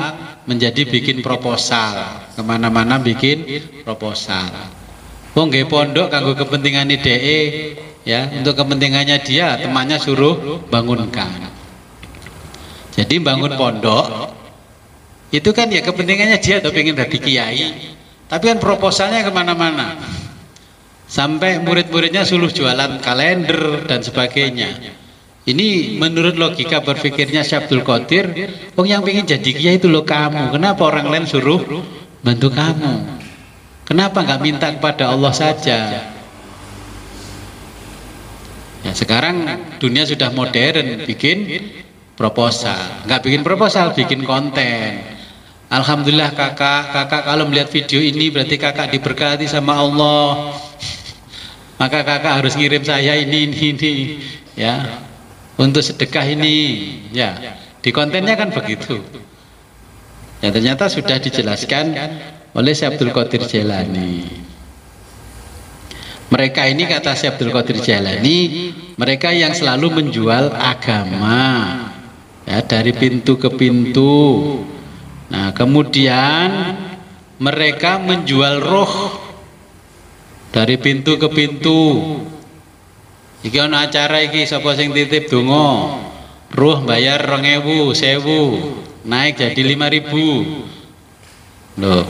menjadi bikin proposal, kemana-mana bikin proposal. Wong nggih pondok kanggo kepentingan DE, ya untuk kepentingannya dia, temannya suruh bangunkan. Jadi bangun pondok itu kan ya kepentingannya dia, atau pengen jadi kiai, tapi kan proposalnya kemana-mana, sampai murid-muridnya suruh jualan kalender dan sebagainya. Ini menurut logika berpikirnya Syekh Abdul Qadir, oh yang pengen jadi kiai itu loh kamu, kenapa orang lain suruh bantu kamu? Kenapa nggak minta kepada Allah saja? Ya sekarang dunia sudah modern, bikin proposal, nggak bikin proposal, bikin konten. Alhamdulillah kakak kalau melihat video ini berarti kakak diberkati sama Allah, maka kakak harus ngirim saya ini ya untuk sedekah ini, ya di kontennya kan begitu. Ya ternyata sudah dijelaskan oleh Syekh Abdul Qadir Jailani. Mereka ini, kata Syekh Abdul Qadir Jailani, mereka yang selalu menjual agama, ya dari pintu ke pintu. Nah kemudian mereka menjual roh dari pintu ke pintu. Iki ana acara iki, sapa sing titip donga, ruh bayar 2.000, 1.000, naik jadi 5.000. Loh,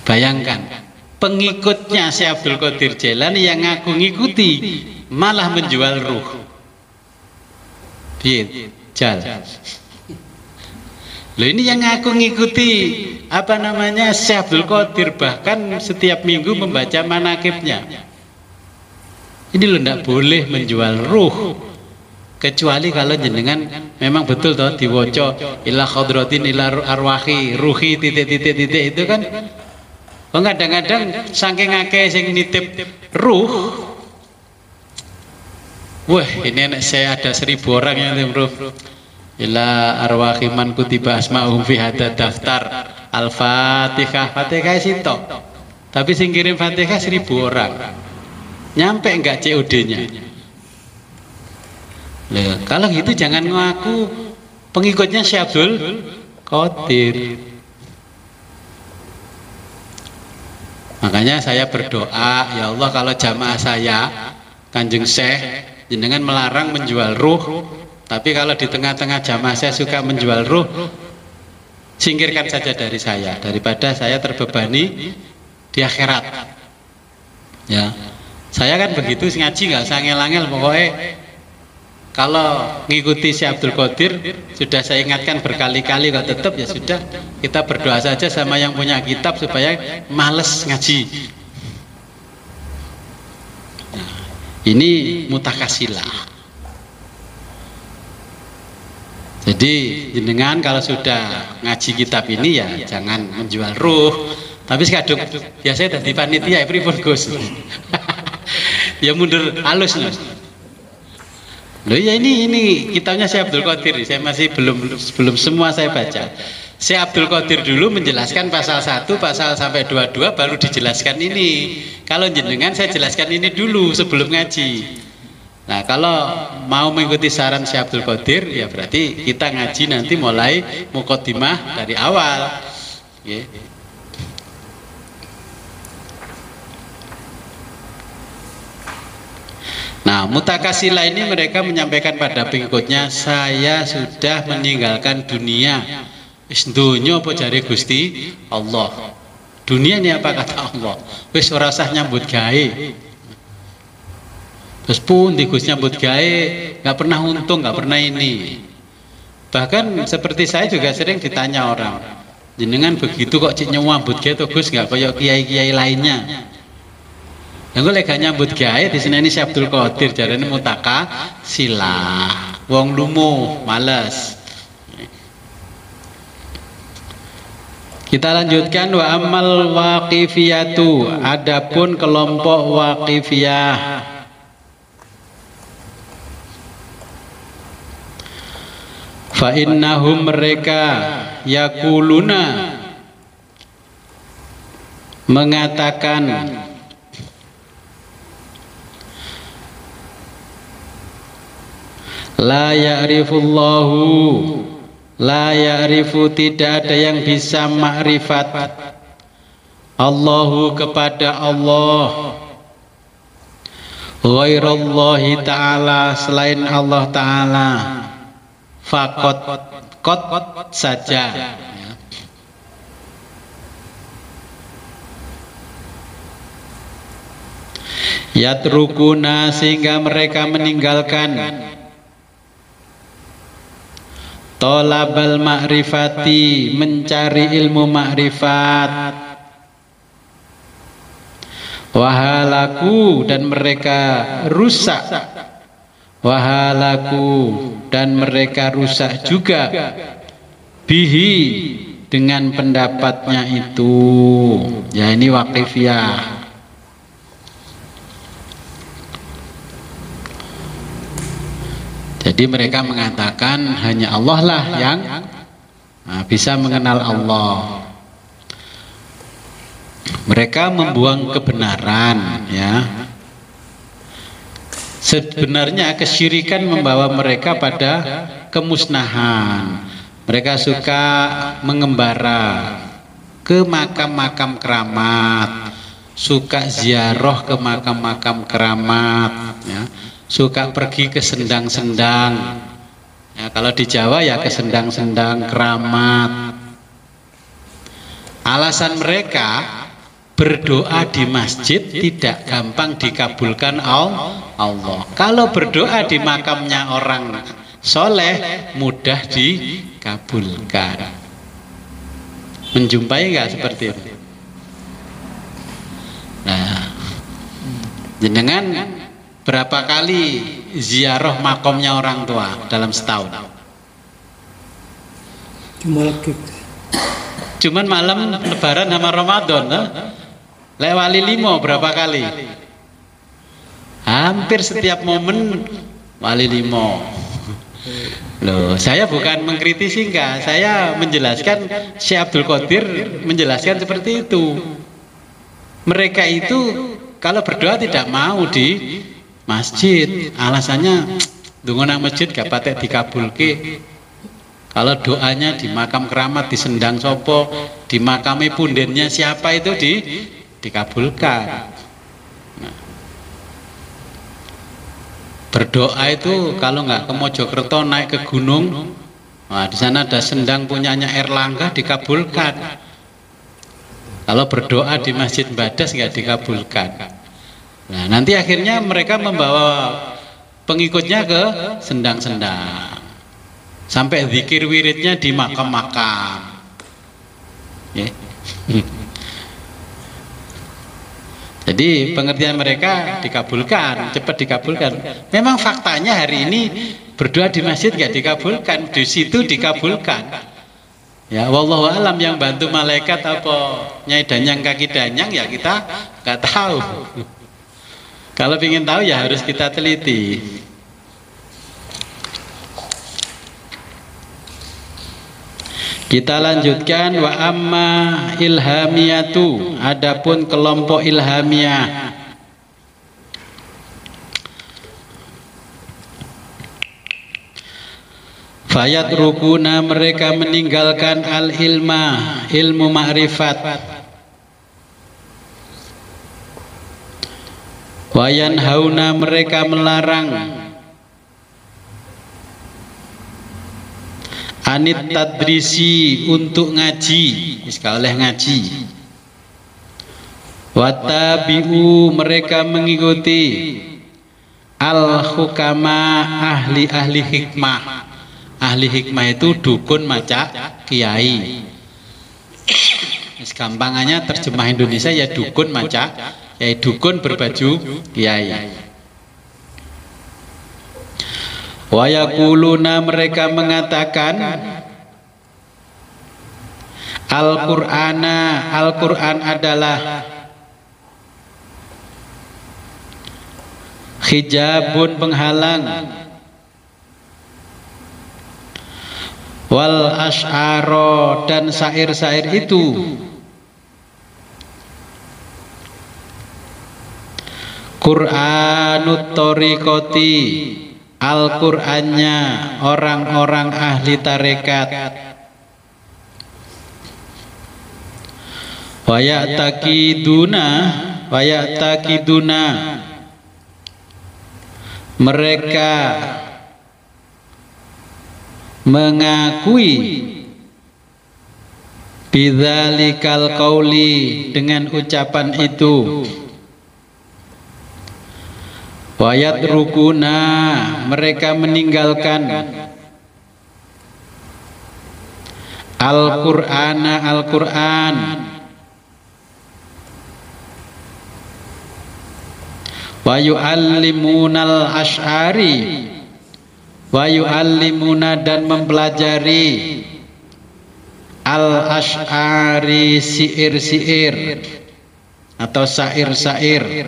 bayangkan pengikutnya Syekh Abdul Qadir Jailani yang ngaku ngikuti malah menjual ruh. Piye? Jal. Loh ini yang ngaku ngikuti apa namanya Syekh Abdul Qadir, bahkan setiap minggu membaca manakibnya. Ini lo ndak boleh menjual ruh, kecuali kalau jenengan memang betul toh diwoco ila khadratin ila arwahi ruhi titik itu kan. Oh kadang-kadang saking akeh sing nitip ruh, wah ini anak saya ada 1.000 orang yang nitip ruh. Ila arwahi man kutiba asma'uhum fi hadza daftar al-fatihah, fatihah sitok, tapi sing kirim fatihah 1.000 orang. Nyampe enggak COD-nya? Kalau gitu jangan ngaku pengikutnya Syekh Abdul Qadir. Makanya saya berdoa, ya Allah kalau jamaah saya Kanjeng Syekh jenengan melarang menjual ruh, tapi kalau di tengah-tengah jamaah saya suka menjual ruh, singkirkan saja dari saya, daripada saya terbebani di akhirat. Ya. Saya kan begitu, ngaji nggak usah ngel-ngel, pokoknya kalau ngikuti Syekh Abdul Qadir sudah saya ingatkan berkali-kali, kalau tetap ya sudah kita berdoa saja sama yang punya kitab supaya males ngaji. Nah, ini mutakasilah. Jadi jenengan kalau sudah ngaji kitab ini ya jangan menjual ruh, tapi sekadung biasanya dari panitia pripun Gus. Ya mundur halus loh. Loh ya ini kitabnya Syekh Abdul Qadir, saya masih belum semua saya baca. Syekh Abdul Qadir dulu menjelaskan pasal 1, pasal sampai 22 baru dijelaskan ini. Kalau jenengan saya jelaskan ini dulu sebelum ngaji. Nah kalau mau mengikuti saran Syekh Abdul Qadir ya berarti kita ngaji nanti mulai muqaddimah dari awal. Okay. Nah, mutakasilah ini mereka menyampaikan pada pengikutnya, saya sudah meninggalkan dunia. Wis donya apa jare Gusti Allah. Dunia ini apa kata Allah? Wis ora usah nyambut gawe. Terus pun di Gus nyambut gawe, nggak pernah untung, nggak pernah ini. Bahkan seperti saya juga sering ditanya orang, jenengan begitu kok cik nyambut gawe tuh Gus, nggak kayak kiai-kiai lainnya. Engko lek gak nyambut gawe diseneni Syekh Abdul Qadir jarene mutaka silah. Wong lumuh males. Kita lanjutkan wa amal waqifiyatu, adapun kelompok waqifiyah. Fa innahum mereka yakuluna mengatakan la ya'rifullahu, la ya'rifu, tidak ada yang bisa makrifat Allahu kepada Allah, ghairallahi ta'ala, selain Allah ta'ala, fakot kot saja. Yatrukuna, sehingga mereka meninggalkan tolabal ma'rifati, mencari ilmu ma'rifat, wahalaku, dan mereka rusak, wahalaku, dan mereka rusak juga, bihi, dengan pendapatnya itu. Ya, ini waqifiyah. Jadi mereka mengatakan hanya Allah lah yang bisa mengenal Allah. Mereka membuang kebenaran, ya. Sebenarnya kesyirikan membawa mereka pada kemusnahan. Mereka suka mengembara ke makam-makam keramat, suka ziarah ke makam-makam keramat, ya. Suka pergi ke sendang-sendang, ya, kalau di Jawa ya ke sendang-sendang keramat. Alasan mereka, berdoa di masjid tidak gampang dikabulkan Allah. Kalau berdoa di makamnya orang soleh mudah dikabulkan. Menjumpai nggak seperti itu? Nah, jenengan berapa kali ziarah makamnya orang tua dalam setahun? Cuman malam Lebaran sama Ramadan, lek wali limo berapa kali? Hampir setiap momen wali limo. Loh, saya bukan mengkritisi, enggak, saya menjelaskan. Syekh Abdul Qadir menjelaskan seperti itu. Mereka itu kalau berdoa tidak mau di masjid, alasannya dungo nang masjid gak patek dikabulke. Kalau doanya di makam keramat, di sendang sopo, di makame pundennya siapa itu dikabulkan. Nah, berdoa itu kalau nggak ke Mojokerto naik ke gunung, nah, di sana ada sendang punyanya Erlangga, dikabulkan. Kalau berdoa di Masjid Badas nggak dikabulkan. Nah, nanti akhirnya mereka membawa pengikutnya ke sendang-sendang, sampai zikir wiridnya di makam-makam, ya. Jadi pengertian mereka dikabulkan, cepat dikabulkan. Memang faktanya hari ini berdoa di masjid nggak dikabulkan, di situ dikabulkan. Ya, wallahu alam, yang bantu malaikat apa Nyai Danyang kaki Danyang ya kita nggak tahu. Kalau ingin tahu ya harus kita teliti. Kita lanjutkan wa amma ilhamiyatu, adapun kelompok ilhamiyah. Fayat rukuna, mereka meninggalkan al ilma, ilmu ma'rifat. Wayan hauna, mereka melarang anit tadrisi, untuk ngaji, oleh ngaji. Watabi'u, mereka mengikuti al hukama, ahli-ahli hikmah. Ahli hikmah itu dukun maca kiai. Gampangannya terjemah Indonesia ya dukun maca dukun berbaju kiai. Wa yaquluna, mereka mengatakan, Al-Qur'an adalah hijabun, penghalang, wal asy'aro, dan syair-syair itu, Qur'anut thariqati, Al-Qur'annya orang-orang ahli tarekat. Wa ya'taqiduna, mereka mengakui bidzalikal qauli, dengan ucapan itu. Wa yatrukuna, mereka meninggalkan Al-Qur'an, wa yu'allimunal asy'ari, wa yu'allimuna, dan mempelajari al-asy'ari, syair-syair atau syair-syair,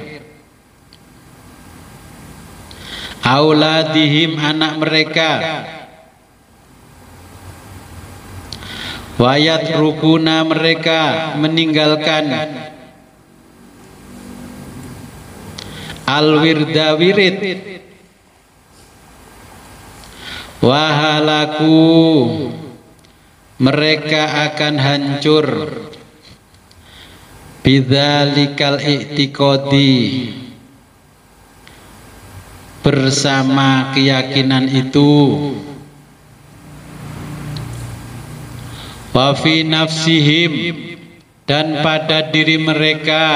auladihim, anak mereka, wa yatrukuna, mereka meninggalkan al-wirda, wirid, wahalaku, mereka akan hancur, bidzalikal i'tiqadi, bersama keyakinan itu, wa fi nafsihim, dan pada diri mereka,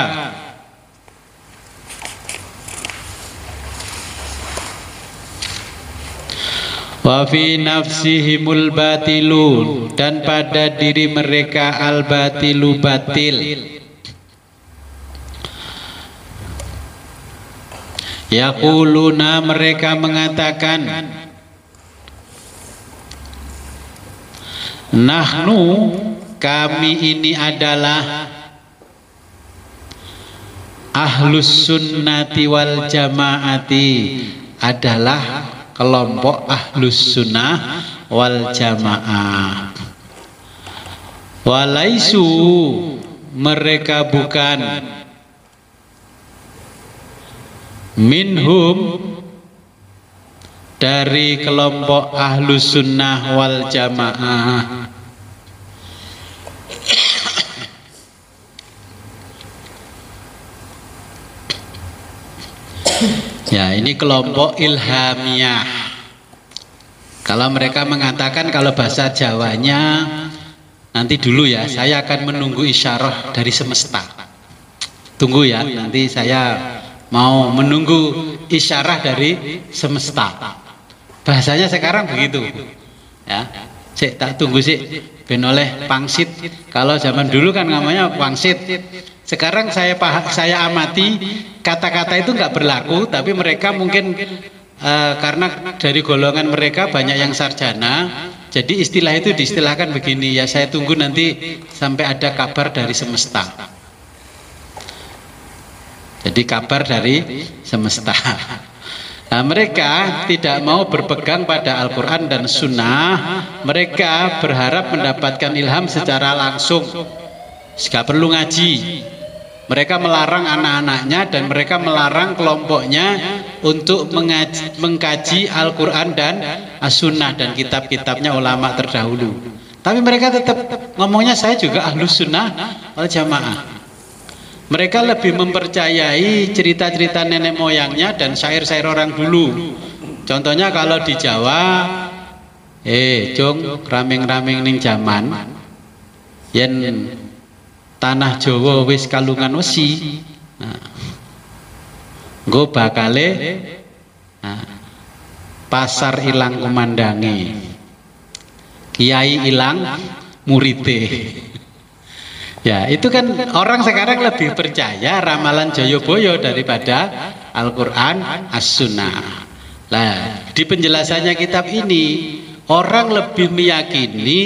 wa fi nafsihimul batilu, dan pada diri mereka al-batilu, batil. Yaquluna, mereka mengatakan, nahnu, kami ini adalah ahlus sunnati wal jamaati, adalah kelompok ahlus sunnah wal jamaah. Walaisu, mereka bukan, minhum, dari kelompok ahlus sunnah wal jamaah. Ya, ini kelompok ilhamiyah. Kalau mereka mengatakan, kalau bahasa Jawanya, nanti dulu ya, saya akan menunggu isyarah dari semesta. Tunggu ya, nanti saya mau menunggu isyarah dari semesta. Bahasanya sekarang begitu. Ya, tak tunggu sih, ben oleh pangsit. Kalau zaman dulu kan namanya pangsit. Sekarang saya amati, kata-kata itu nggak berlaku, tapi mereka mungkin karena dari golongan mereka banyak yang sarjana, jadi istilah itu diistilahkan begini, ya saya tunggu nanti sampai ada kabar dari semesta. Jadi kabar dari semesta. Nah, mereka tidak mau berpegang pada Al-Quran dan Sunnah. Mereka berharap mendapatkan ilham secara langsung, nggak perlu ngaji. Mereka melarang anak-anaknya dan mereka melarang kelompoknya untuk mengkaji Al-Quran dan As-Sunnah dan kitab-kitabnya ulama terdahulu. Tapi mereka tetap ngomongnya, saya juga ahlus sunnah wal jamaah. Mereka lebih mempercayai cerita-cerita nenek moyangnya dan syair-syair orang dulu. Contohnya kalau di Jawa, jong raming-raming ning jaman, yen tanah Jawa wis kalungan wesi, nggo bakale pasar ilang komandange, kiai ilang murite. Ya, itu kan orang sekarang lebih percaya ramalan Joyoboyo daripada Al-Quran As-Sunnah. Nah, di penjelasannya kitab ini, orang lebih meyakini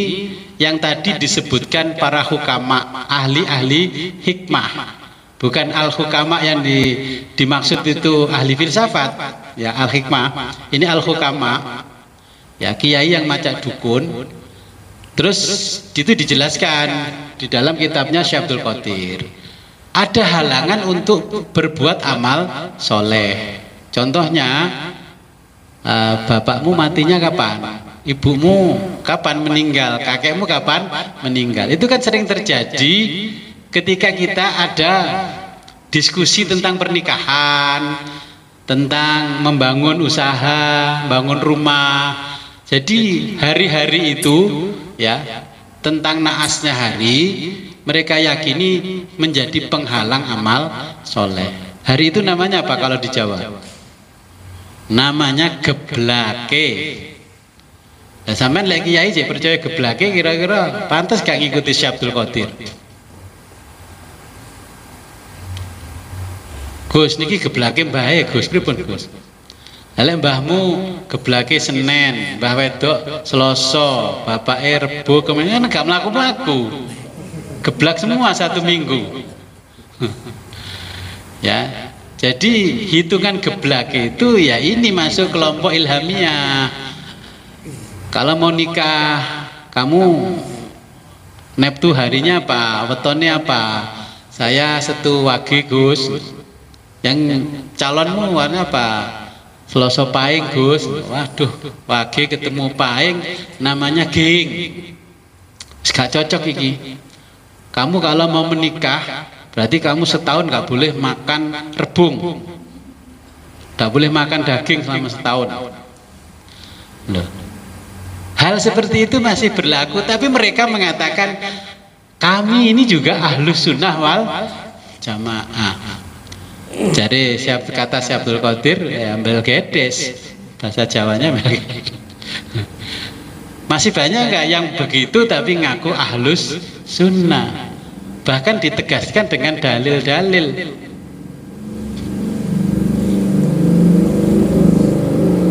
yang tadi disebutkan para hukama, ahli-ahli hikmah. Bukan al-hukama yang dimaksud itu ahli filsafat, ya al-hikmah. Ini al-hukama, ya kiai yang macak dukun. Terus itu dijelaskan di dalam kitabnya Syekh Abdul Qadir. Ada halangan untuk berbuat amal soleh. Contohnya, bapakmu matinya kapan? Ibumu kapan meninggal? Kakekmu kapan meninggal? Itu kan sering terjadi ketika kita ada diskusi tentang pernikahan, tentang membangun usaha, bangun rumah. Jadi hari-hari itu ya tentang naasnya hari mereka yakini menjadi penghalang amal soleh. Hari itu namanya apa kalau di Jawa? Namanya geblake. Nah, sampean lek kiai sih percaya geblake, kira-kira pantas gak ngikuti Syekh Abdul Qadir? Gus niki geblake mbahe Gus pripun Gus? Lek mbahmu geblake Senin, mbah wedok Selasa, bapake Rebo, kemudian gak mlaku-mlaku. Geblak semua satu minggu. Ya. Jadi hitungan geblak itu ya ini masuk kelompok ilhamiyah. Kalau mau nikah, kamu neptu harinya apa? Wetone apa? Saya Setu Wage Gus. Yang calonmu warna apa? Selasa Pahing Gus. Waduh, Wage ketemu Pahing namanya geng. Gak cocok iki. Kamu kalau mau menikah berarti kamu setahun gak boleh makan rebung, gak boleh makan daging selama setahun. Loh. Hal seperti itu masih berlaku, tapi mereka mengatakan kami ini juga ahlus sunnah wal jamaah. Jadi kata Syekh Abdul Qadir ya ambil gedes, bahasa Jawanya masih banyak nggak yang begitu tapi ngaku ahlus sunnah, bahkan ditegaskan dengan dalil-dalil.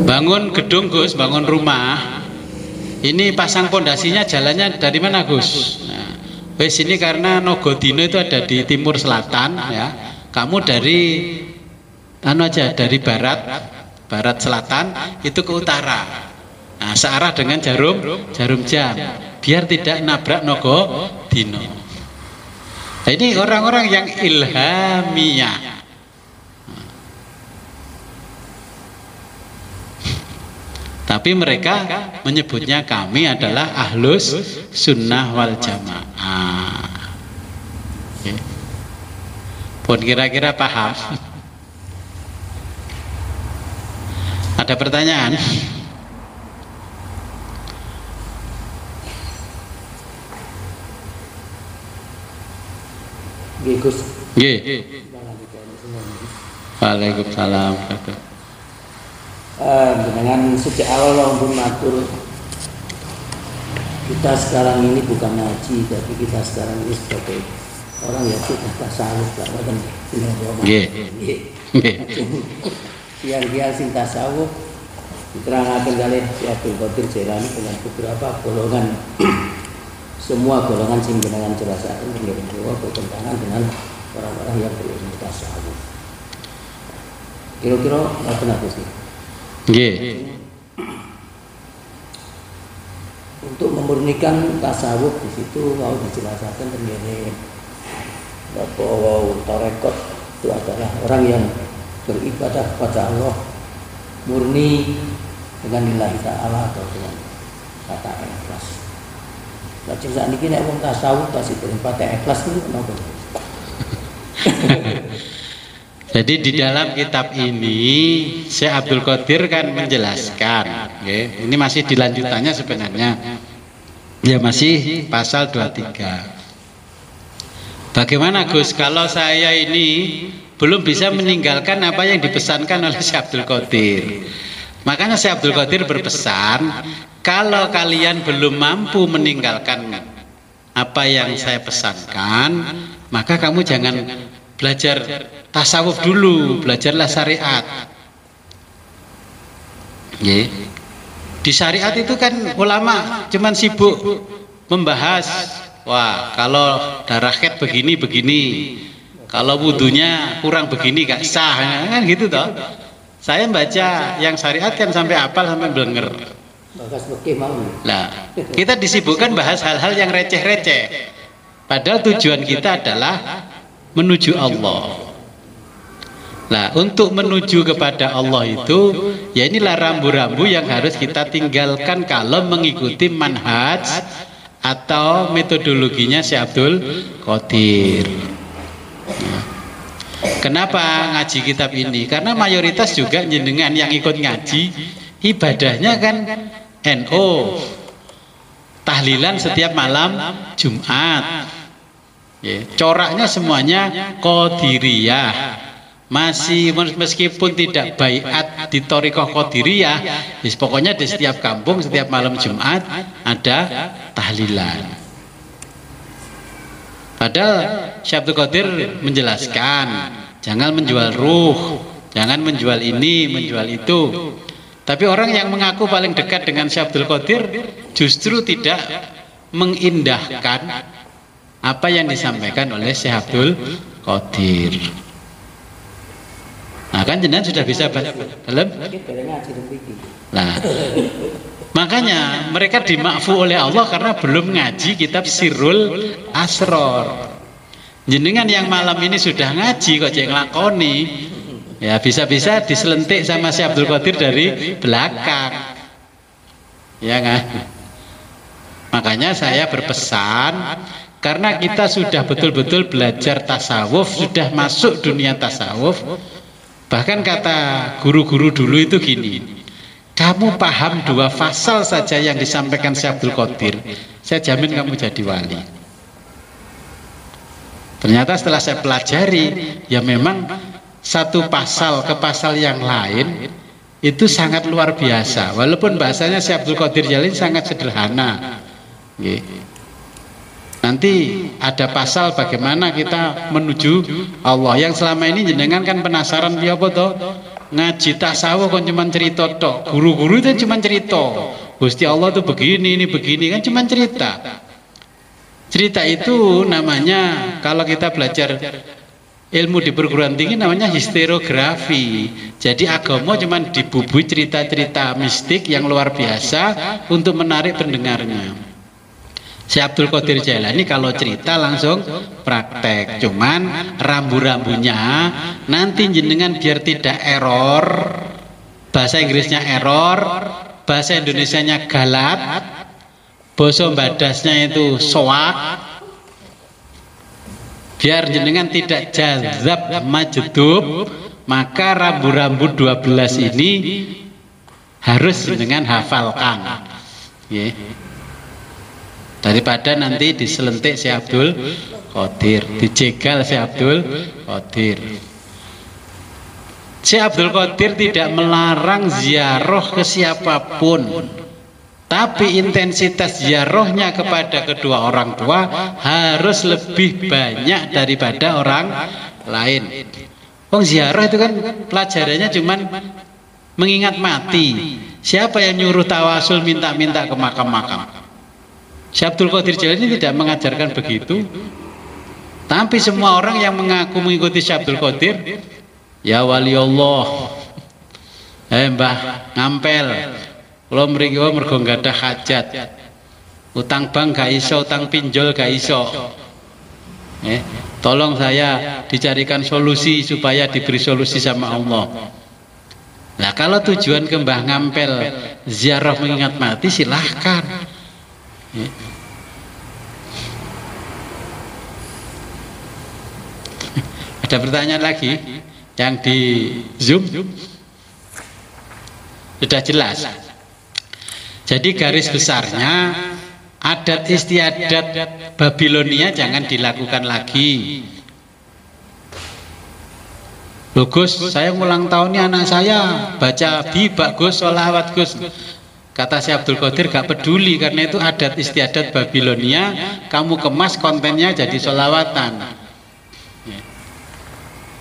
Bangun gedung Gus, bangun rumah, ini pasang pondasinya jalannya dari mana Gus? Nah, wes ini karena Nogodino itu ada di timur selatan ya, kamu dari dari barat selatan itu ke utara. Nah, searah dengan jarum jam biar tidak nabrak Nogodino. Nah, ini orang-orang yang ilhamiyah. Tapi mereka menyebutnya kami adalah ahlus sunnah wal jamaah. Okay. Pun kira-kira paham? Ada pertanyaan? Gus. Nggih. Waalaikumsalam. Dengan sejak awal wong matur kita sekarang ini bukan ngaji, tapi kita sekarang ini sebagai orang yang sudah tasawuf lah kan. Nggih. Yang sing tasawuf diterangkan oleh Syekh Abdul Qadir Jailani dengan beberapa golongan. Semua golongan sing jenengan jelasaken bertentangan dengan orang-orang yang berilmu tasawuf. Kira-kira apa nak sih? Nggih. Untuk memurnikan tasawuf di situ mau dijelaskan tentang bahwa tarekat itu adalah orang yang beribadah kepada Allah murni dengan lillahi ta'ala atau dengan kata ikhlas. Lajeng sakniki nek wong tasawuf tasih berkata ikhlas niku napa? Jadi di dalam kitab ini Syekh Abdul Qadir kan menjelaskan, okay. Ini masih dilanjutannya sebenarnya, ya masih pasal 23. Bagaimana Gus kalau saya ini belum bisa meninggalkan apa yang dipesankan oleh Syekh Abdul Qadir? Makanya Syekh Abdul Qadir berpesan, kalau kalian belum mampu meninggalkan apa yang saya pesankan, maka kamu jangan belajar tasawuf dulu, belajarlah syariat. Di syariat itu kan ulama cuman sibuk membahas, wah kalau darah haid begini, kalau wudunya kurang begini gak sah, kan gitu toh. Saya baca yang syariat kan sampai hafal, sampai blenger. Nah, kita disibukkan bahas hal-hal yang receh-receh. Padahal tujuan kita adalah menuju Allah. Nah, untuk menuju kepada Allah itu, ya inilah rambu-rambu yang harus kita tinggalkan kalau mengikuti manhaj atau metodologinya Syekh Abdul Qadir. Kenapa ngaji kitab ini? Karena mayoritas juga jenengan yang ikut ngaji, ibadahnya kan NO, tahlilan setiap malam Jumat, coraknya semuanya Qadiriyah. Masih meskipun tidak baiat di Thariqah Qadiriyah, pokoknya di setiap kampung setiap malam Jumat ada tahlilan. Padahal Syekh Abdul Qadir menjelaskan, jangan menjual ruh, jangan menjual ini, menjual itu. Tapi orang yang mengaku paling dekat dengan Syekh Abdul Qadir justru tidak mengindahkan apa yang disampaikan oleh Syekh Abdul Qadir. Nah kan jenengan sudah bisa dalam. Nah, makanya mereka dimakfu oleh Allah karena belum ngaji kitab Sirrul Asror. Jenengan yang malam ini sudah ngaji kok cek nglakoni. Ya bisa-bisa diselentik sama Syekh Abdul Qadir dari belakang. Ya kan? Makanya saya berpesan, karena kita sudah betul-betul belajar tasawuf, sudah masuk dunia tasawuf. Bahkan kata guru-guru dulu itu gini, kamu paham 2 fasal saja yang disampaikan Syekh Abdul Qadir, saya jamin kamu jadi wali. Ternyata setelah saya pelajari, ya memang satu pasal ke pasal yang lain itu sangat luar biasa. Walaupun bahasanya Syekh Abdul Qadir Jalil sangat sederhana. Nanti ada pasal bagaimana kita menuju Allah. Yang selama ini jenengan kan penasaran dia apa toh? Ngaji tasawuf kan cuma cerita toh. Guru-guru itu cuma cerita. Gusti Allah tuh begini, ini begini, kan cuma cerita. Cerita itu namanya, kalau kita belajar ilmu di perguruan tinggi namanya histerografi. Jadi agama cuma dibubui cerita-cerita mistik yang luar biasa untuk menarik pendengarnya. Syekh Abdul Qadir Jailani kalau cerita langsung praktek, cuman rambu-rambunya nanti jenengan biar tidak error, bahasa Inggrisnya error, bahasa Indonesianya galat, basa badasnya itu soak, biar jenengan tidak jazab majdub, maka rambu-rambu 12 ini harus jenengan hafalkan. Daripada nanti diselentik Syekh Abdul Qadir, dijegal Syekh Abdul Qadir. Syekh Abdul Qadir tidak melarang ziarah ke siapapun, tapi intensitas ziarahnya kepada kedua orang tua harus lebih banyak daripada orang lain. Ziarah itu kan pelajarannya cuman mengingat mati. Siapa yang nyuruh tawasul minta-minta ke makam-makam? Syekh Abdul Qadir Jailani tidak mengajarkan begitu. Tapi semua orang yang mengaku mengikuti Syekh Abdul Qadir, ya wali Allah, Mbah ngampel, kalau mriki mergo gadah hajat, utang bank gak iso, utang pinjol gak iso, tolong saya dicarikan solusi supaya diberi solusi sama Allah. Nah kalau tujuan ke Mbah ngampel ziarah mengingat mati, silahkan. Ada pertanyaan lagi yang di Zoom? Sudah jelas. Jadi garis besarnya adat istiadat Babilonia jangan dilakukan lagi. Loh Gus, saya ulang tahunnya anak saya baca bi bagus sholawat Gus. Kata Syekh Abdul Qadir gak peduli karena itu adat istiadat Babilonia, kamu kemas kontennya jadi sholawatan.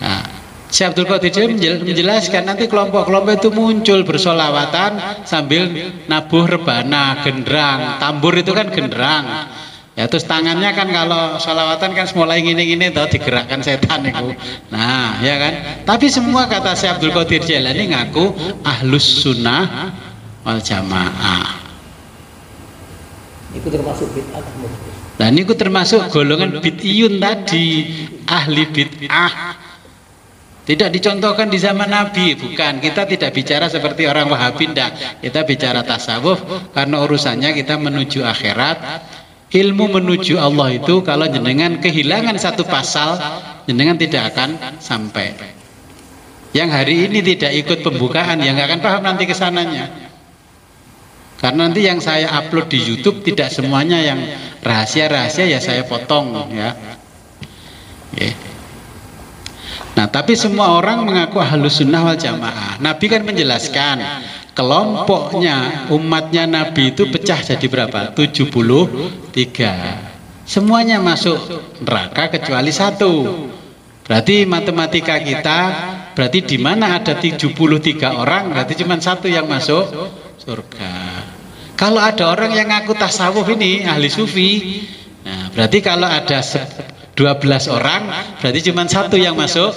Nah, Syekh Abdul Qadir menjelaskan nanti kelompok-kelompok itu muncul bersolawatan sambil nabuh rebana, gendrang, tambur itu kan gendrang. Ya terus tangannya kan kalau sholawatan kan mulai gini-gini tuh digerakkan setan itu. Nah ya kan. Tapi semua kata Syekh Abdul Qadir Jailani ngaku ahlus sunnah wal jamaah. Itu termasuk bid'ah. Nah ini termasuk golongan bid'iyun tadi, ahli bid'ah. Tidak dicontohkan di zaman Nabi, bukan. Kita tidak bicara seperti orang Wahabi, enggak. Kita bicara tasawuf karena urusannya kita menuju akhirat. Ilmu menuju Allah itu kalau jenengan kehilangan satu pasal, jenengan tidak akan sampai. Yang hari ini tidak ikut pembukaan, yang nggak akan paham nanti kesananya. Karena nanti yang saya upload di YouTube tidak semuanya yang rahasia-rahasia ya saya potong ya. Nah tapi semua orang mengaku ahlus sunnah wal jamaah. Nabi kan menjelaskan kelompoknya umatnya Nabi itu pecah jadi berapa? 73. Semuanya masuk neraka kecuali satu. Berarti matematika kita berarti di mana ada 73 orang berarti cuma satu yang masuk surga. Kalau ada orang yang ngaku tasawuf ini ahli sufi, nah berarti kalau ada 12 orang berarti cuma satu yang masuk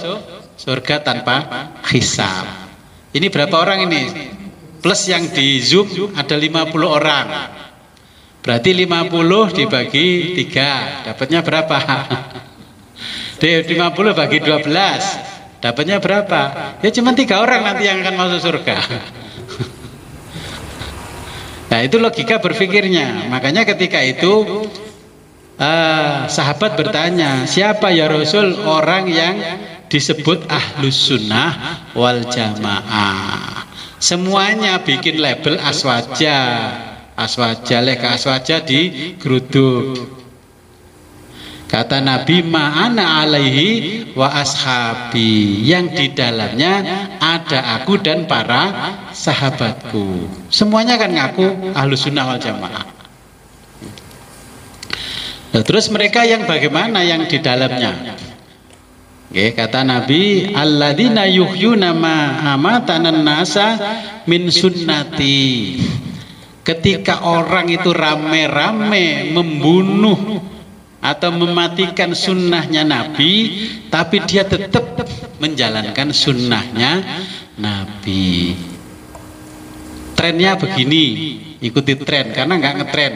surga tanpa hisab. Ini berapa orang ini? Plus yang di Zoom ada 50 orang. Berarti 50 dibagi 3 dapatnya berapa? 50 bagi 12 dapatnya berapa? Ya cuma 3 orang nanti yang akan masuk surga. Nah itu logika berpikirnya. Makanya ketika itu sahabat bertanya, siapa ya Rasul orang yang disebut ahlus sunnah wal jamaah? Semuanya bikin label aswaja, aswaja leka aswaja di geruduk. Kata Nabi ma'ana alaihi wa ashabi, yang di dalamnya ada aku dan para sahabatku. Semuanya kan ngaku ahlus sunnah wal jamaah. Nah, terus mereka yang bagaimana yang di dalamnya? Oke, kata Nabi alladzina yuhyuna ma amatanan nasa min sunnati. Ketika orang itu rame-rame membunuh atau mematikan sunnahnya Nabi, tapi dia tetap menjalankan sunnahnya Nabi. Trennya begini, ikuti tren karena nggak ngetren.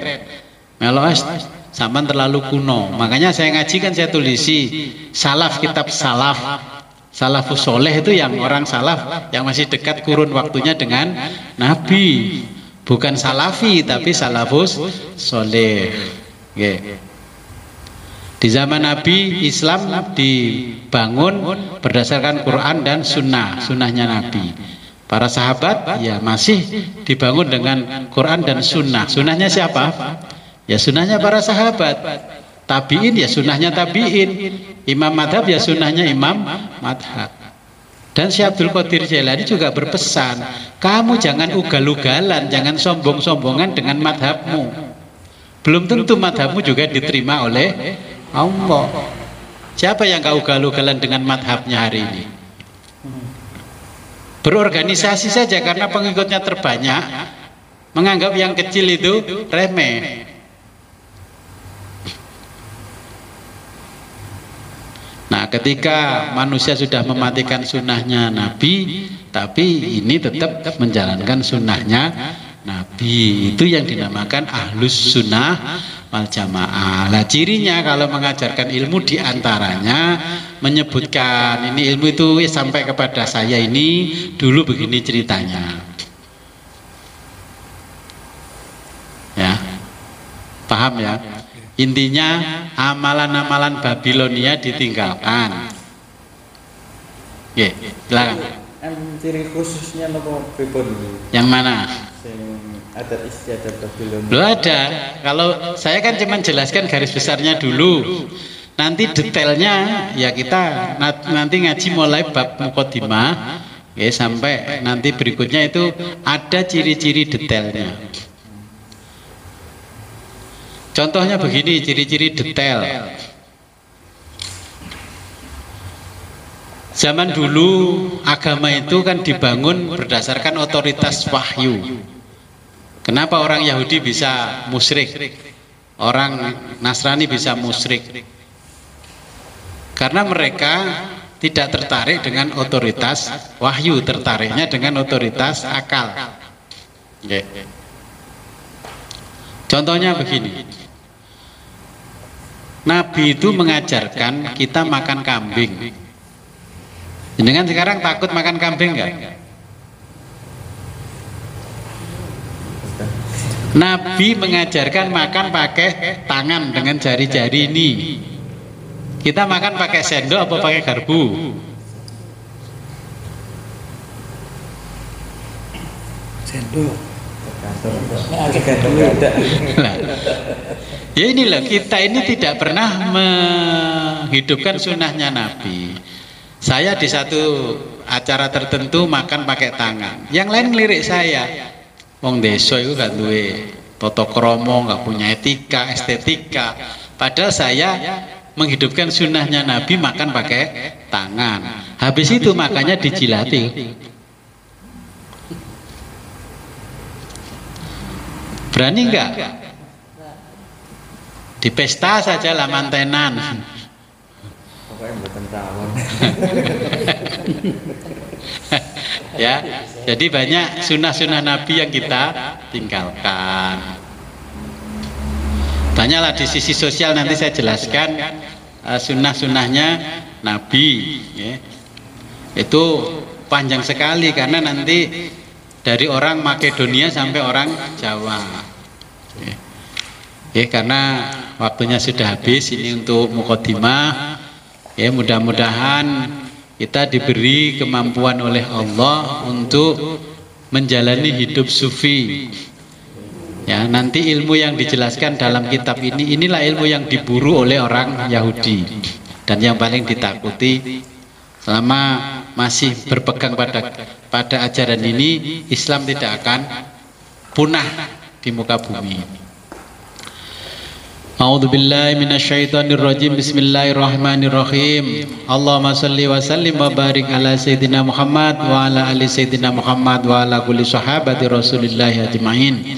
Melos zaman terlalu kuno. Makanya saya ngaji kan saya tulisi salaf, kitab salaf, salafus soleh itu yang orang salaf yang masih dekat kurun waktunya dengan Nabi, bukan salafi tapi salafus soleh. Di zaman Nabi Islam dibangun berdasarkan Quran dan sunnah, sunnahnya Nabi. Para sahabat ya masih dibangun dengan Quran dan sunnah. Sunnahnya siapa? Ya sunnahnya para sahabat. Tabiin ya sunnahnya tabiin. Imam madhab ya sunnahnya imam madhab. Dan Syekh Abdul Qadir Jailani juga berpesan, kamu jangan ugal-ugalan, jangan sombong-sombongan dengan madhabmu. Belum tentu madhabmu juga diterima oleh Allah. Siapa yang gak ugal-ugalan dengan madhabnya hari ini? Berorganisasi saja karena pengikutnya terbanyak, menganggap yang kecil itu remeh. Nah ketika manusia sudah mematikan sunnahnya Nabi, tapi ini tetap menjalankan sunnahnya Nabi, itu yang dinamakan ahlus sunnah wal jamaah. Nah cirinya kalau mengajarkan ilmu diantaranya menyebutkan ini ilmu itu sampai kepada saya ini dulu begini ceritanya. Ya, paham ya? Intinya amalan-amalan Babilonia ditinggalkan. Oke, silakan. Ciri khususnya nopo pripun? Yang mana? Adat istiadat Babilonia. Belum ada. Kalau saya kan cuma jelaskan garis besarnya dulu. Nanti detailnya ya kita nanti ngaji mulai bab muqaddimah Ya, sampai nanti berikutnya itu ada ciri-ciri detailnya. Contohnya begini, ciri-ciri detail. Zaman dulu agama itu kan dibangun berdasarkan otoritas wahyu. Kenapa orang Yahudi bisa musyrik, orang Nasrani bisa musyrik? Karena mereka tidak tertarik dengan otoritas wahyu, tertariknya dengan otoritas akal. Contohnya begini, Nabi itu mengajarkan kita makan kambing. Dengan sekarang takut makan kambing enggak? Nabi mengajarkan makan pakai tangan dengan jari-jari ini. Kita makan pakai sendok apa pakai garpu? Sendok. Nah, ya inilah, kita ini tidak pernah menghidupkan sunnahnya Nabi. Saya di satu acara tertentu makan pakai tangan, yang lain ngelirik saya. Wong desa itu gak duwe tata krama, gak punya etika, estetika. Padahal saya menghidupkan sunnahnya Nabi makan pakai tangan. Habis itu makanya dijilati. Berani enggak? Di pesta saja lah mantenan. Pokoknya mboten tawon. Ya, jadi banyak sunnah-sunnah Nabi yang kita tinggalkan. Banyaklah di sisi sosial, nanti saya jelaskan sunnah-sunnahnya Nabi. Ya. Itu panjang sekali karena nanti dari orang Makedonia sampai orang Jawa. Ya, karena waktunya sudah habis ini untuk mukadimah. Ya, mudah-mudahan kita diberi kemampuan oleh Allah untuk menjalani hidup sufi. Ya, nanti ilmu yang dijelaskan dalam kitab ini, inilah ilmu yang diburu oleh orang Yahudi dan yang paling ditakuti. Selama masih berpegang pada ajaran ini, Islam tidak akan punah di muka bumi. A'udzubillahi minasyaitonirrajim. Bismillahirrahmanirrahim. Allahumma shalli wa sallim wa barik ala sayyidina Muhammad wa ala ali sayyidina Muhammad wa ala kulli sahabati Rasulillah ajma'in.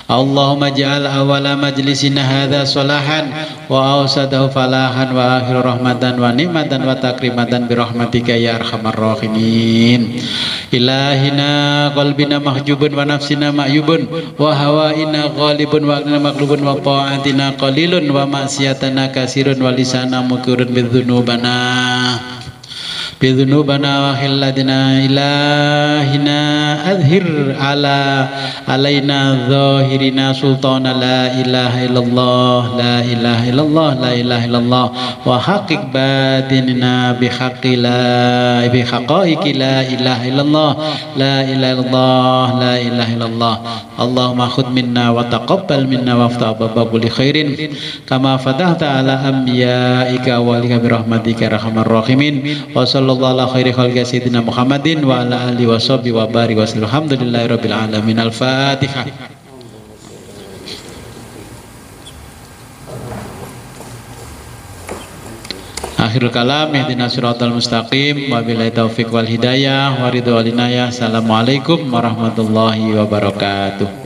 Allahumma ja'al awala majlisina hadha salahan wa awsadahu falahan wa akhiru rahmatan wa ni'matan wa takrimatan birahmatika ya arhamar rahimin. Ilahina qalbina mahjubun wa nafsina ma'yubun wa hawaina ghalibun wa aqlina maqlubun wa ta'atina qalilun wa ma'siyatana kasirun wa lisana mukirun bidhunubana wa khilladina. Ilahina adhir alaina zahirina sultana la ilaha illallah la ilaha illallah la ilaha illallah wa haqiq batinina bihaqi bihaqaiqi la ilaha illallah la ilaha illallah la ilaha illallah. Allahumma khudh minna wa taqabbal minna wa aftah baba kulli khairin kama fatahta ala anbiyaika wa lika birahmatika arhamar rahimin. Wa sallallahu ala khairi khalqi sayyidina Muhammadin wa ala alihi wa sahbihi wa barik wa sallam. Alhamdulillahi rabbil alamin. Al-Fatihah. Akhirul kalam, ihdinas siratal mustaqim, wabillahi taufiq wal hidayah, wa ridho wal inayah. Assalamualaikum warahmatullahi wabarakatuh.